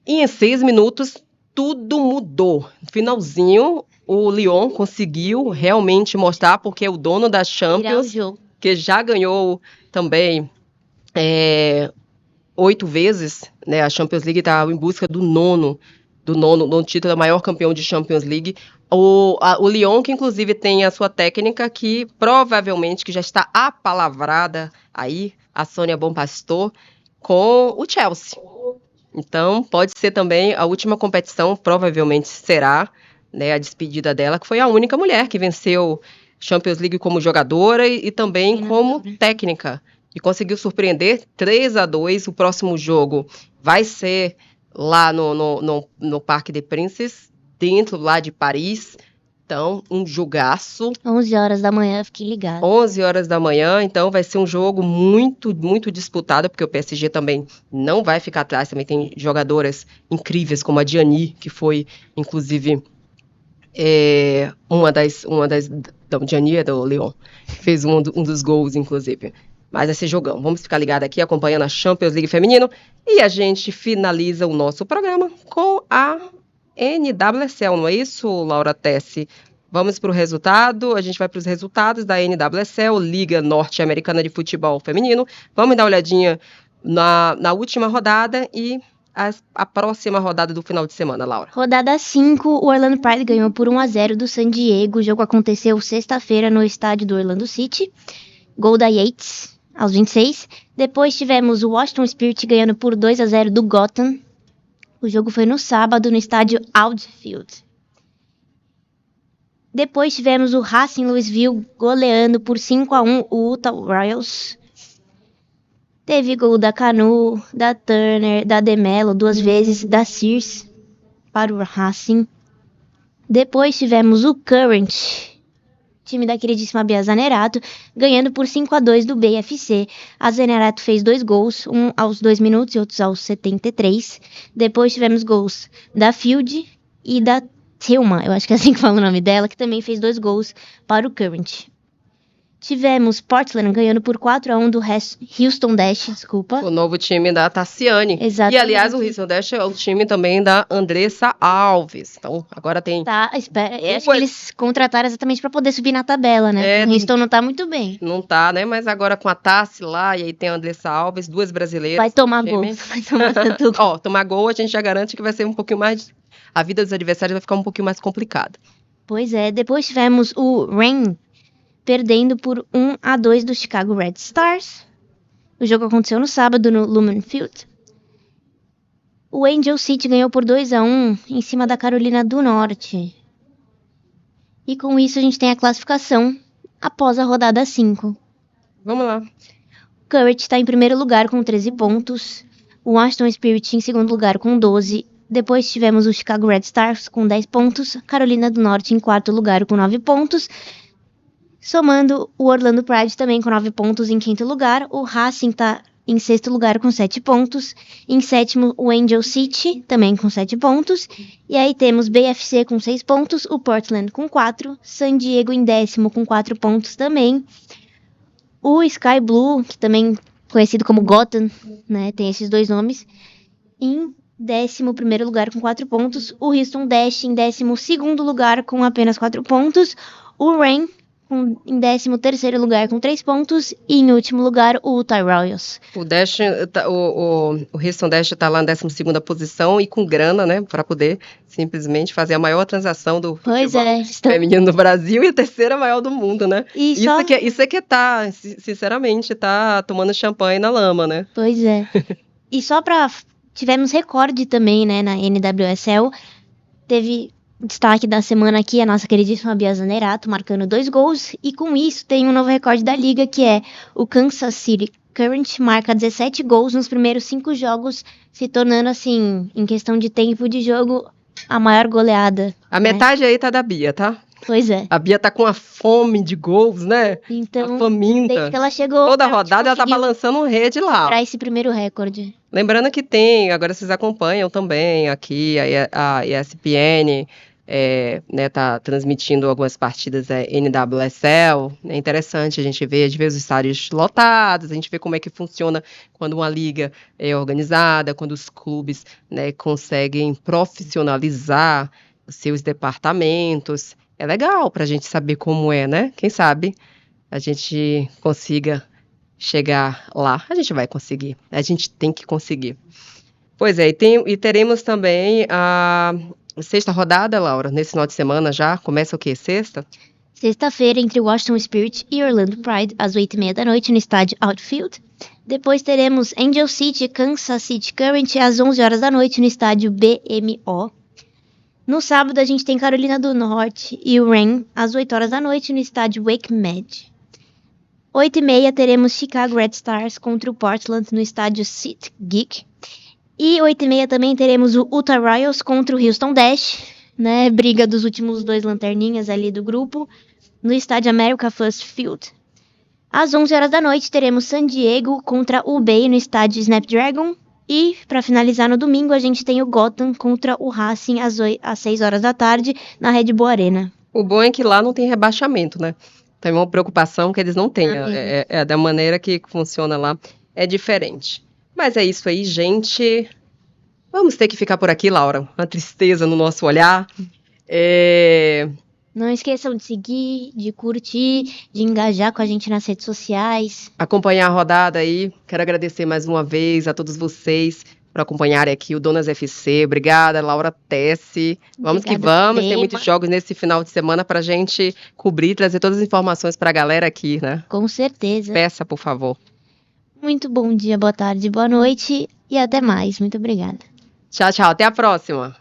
E em 6 minutos, tudo mudou. No finalzinho, o Lyon conseguiu realmente mostrar, porque é o dono da Virar o Champions, jogo. que já ganhou também 8 vezes, né? A Champions League está em busca do nono título, é o maior campeão de Champions League. O Lyon, que inclusive tem a sua técnica, que provavelmente que já está apalavrada aí, a Sônia Bonpastor, com o Chelsea. Então, pode ser também a última competição, provavelmente será, né, a despedida dela, que foi a única mulher que venceu Champions League como jogadora e também como técnica. E conseguiu surpreender 3-2. O próximo jogo vai ser lá no Parque des Princes, dentro lá de Paris. Então, um jogaço. 11 horas da manhã, fiquei ligado. 11 horas da manhã, então vai ser um jogo muito, muito disputado, porque o PSG também não vai ficar atrás, também tem jogadoras incríveis, como a Diani, que foi, inclusive, não, Diani é do Lyon, fez um dos gols, inclusive. Mas esse jogão, vamos ficar ligados aqui, acompanhando a Champions League feminino, e a gente finaliza o nosso programa com a NWSL, não é isso, Laura Tessi? Vamos para o resultado, a gente vai para os resultados da NWSL, Liga Norte-Americana de Futebol Feminino. Vamos dar uma olhadinha na última rodada e a próxima rodada do final de semana, Laura. Rodada 5, o Orlando Pride ganhou por 1-0 do San Diego. O jogo aconteceu sexta-feira no estádio do Orlando City. Gol da Yates, aos 26. Depois tivemos o Washington Spirit ganhando por 2-0 do Gotham. O jogo foi no sábado no estádio Audi Field. Depois tivemos o Racing Louisville goleando por 5-1 o Utah Royals. Teve gol da Canu, da Turner, da Demelo, 2 vezes, da Sears para o Racing. Depois tivemos o Current, time da queridíssima Bia Zanerato, ganhando por 5-2 do BFC. A Zanerato fez 2 gols, um aos 2 minutos e outros aos 73. Depois tivemos gols da Field e da Tillman, eu acho que é assim que fala o nome dela, que também fez 2 gols para o Current. Tivemos Portland ganhando por 4-1 do Houston Dash, desculpa. O novo time da Tassiane. Exatamente. E, aliás, o Houston Dash é o time também da Andressa Alves. Então, agora tem... Tá, espera. Eu acho que eles contrataram exatamente para poder subir na tabela, né? O Houston não tá muito bem. Não tá, né? Mas agora com a Tassi lá, e aí tem a Andressa Alves, 2 brasileiras. Vai tomar gol. Vai tomar tanto gol. Ó, tomar gol a gente já garante que vai ser um pouquinho mais... A vida dos adversários vai ficar um pouquinho mais complicada. Pois é. Depois tivemos o Reign perdendo por 1-2 do Chicago Red Stars. O jogo aconteceu no sábado no Lumen Field. O Angel City ganhou por 2-1 em cima da Carolina do Norte. E com isso a gente tem a classificação após a rodada 5. Vamos lá. O Current está em primeiro lugar com 13 pontos. O Washington Spirit em segundo lugar com 12. Depois tivemos o Chicago Red Stars com 10 pontos. Carolina do Norte em quarto lugar com 9 pontos. Somando o Orlando Pride também com 9 pontos em quinto lugar. O Racing está em sexto lugar com 7 pontos. Em sétimo, o Angel City, também com 7 pontos. E aí temos BFC com 6 pontos, o Portland com 4, San Diego em décimo com 4 pontos também. O Sky Blue, que também conhecido como Gotham, né, tem esses 2 nomes, em 11º lugar com 4 pontos. O Houston Dash em 12º lugar com apenas 4 pontos. O Reign em 13º lugar com 3 pontos. E em último lugar, o Utah Royals. O Houston Dash está lá na 12ª posição e com grana, né? Para poder simplesmente fazer a maior transação do feminino do Brasil e a terceira maior do mundo, né? Isso é que tá, sinceramente, tá tomando champanhe na lama, né? Pois é. E só para... Tivemos recorde também, né, na NWSL. Teve... Destaque da semana aqui, a nossa queridíssima Bia Zanerato, marcando 2 gols. E com isso tem um novo recorde da liga, que é o Kansas City Current, marca 17 gols nos primeiros 5 jogos, se tornando, assim, em questão de tempo de jogo, a maior goleada. A metade aí tá da Bia, tá? Pois é. A Bia tá com uma fome de gols, né? Então, A faminta. desde que ela chegou, Toda a gente rodada ela tá conseguiu balançando um rede lá. quebrar esse primeiro recorde. Lembrando que tem, agora vocês acompanham também aqui, a ESPN né, tá transmitindo algumas partidas NWSL. É interessante a gente vê os estádios lotados, a gente vê como é que funciona quando uma liga é organizada, quando os clubes, né, conseguem profissionalizar os seus departamentos. É legal para a gente saber como é, né? Quem sabe a gente consiga chegar lá. A gente vai conseguir. A gente tem que conseguir. Pois é, e teremos também a sexta rodada, Laura, nesse final de semana já. Começa o quê? Sexta? Sexta-feira, entre Washington Spirit e Orlando Pride, às 8h30 da noite, no estádio Outfield. Depois teremos Angel City e Kansas City Current, às 11 horas da noite, no estádio BMO. No sábado, a gente tem Carolina do Norte e o Reign, às 8 horas da noite, no estádio Wake Med. 8h30 teremos Chicago Red Stars contra o Portland no estádio SeatGeek. E 8h30 também teremos o Utah Royals contra o Houston Dash, né? Briga dos últimos 2 lanterninhas ali do grupo, no estádio America First Field. Às 11 horas da noite teremos San Diego contra o Bay no estádio Snapdragon. E, para finalizar no domingo, a gente tem o Gotham contra o Racing às 6 horas da tarde na Red Bull Arena. O bom é que lá não tem rebaixamento, né? Tem uma preocupação que eles não têm. Da maneira que funciona lá é diferente. Mas é isso aí, gente. Vamos ter que ficar por aqui, Laura. Uma tristeza no nosso olhar. Não esqueçam de seguir, de curtir, de engajar com a gente nas redes sociais. Acompanhar a rodada aí. Quero agradecer mais uma vez a todos vocês por acompanharem aqui o Donas FC. Obrigada, Laura Tessi. Vamos Obrigada, que vamos. Tema. Tem muitos jogos nesse final de semana pra gente cobrir, trazer todas as informações pra galera aqui, né? Com certeza. Peça, por favor. Muito bom dia, boa tarde, boa noite e até mais. Muito obrigada. Tchau, tchau. Até a próxima.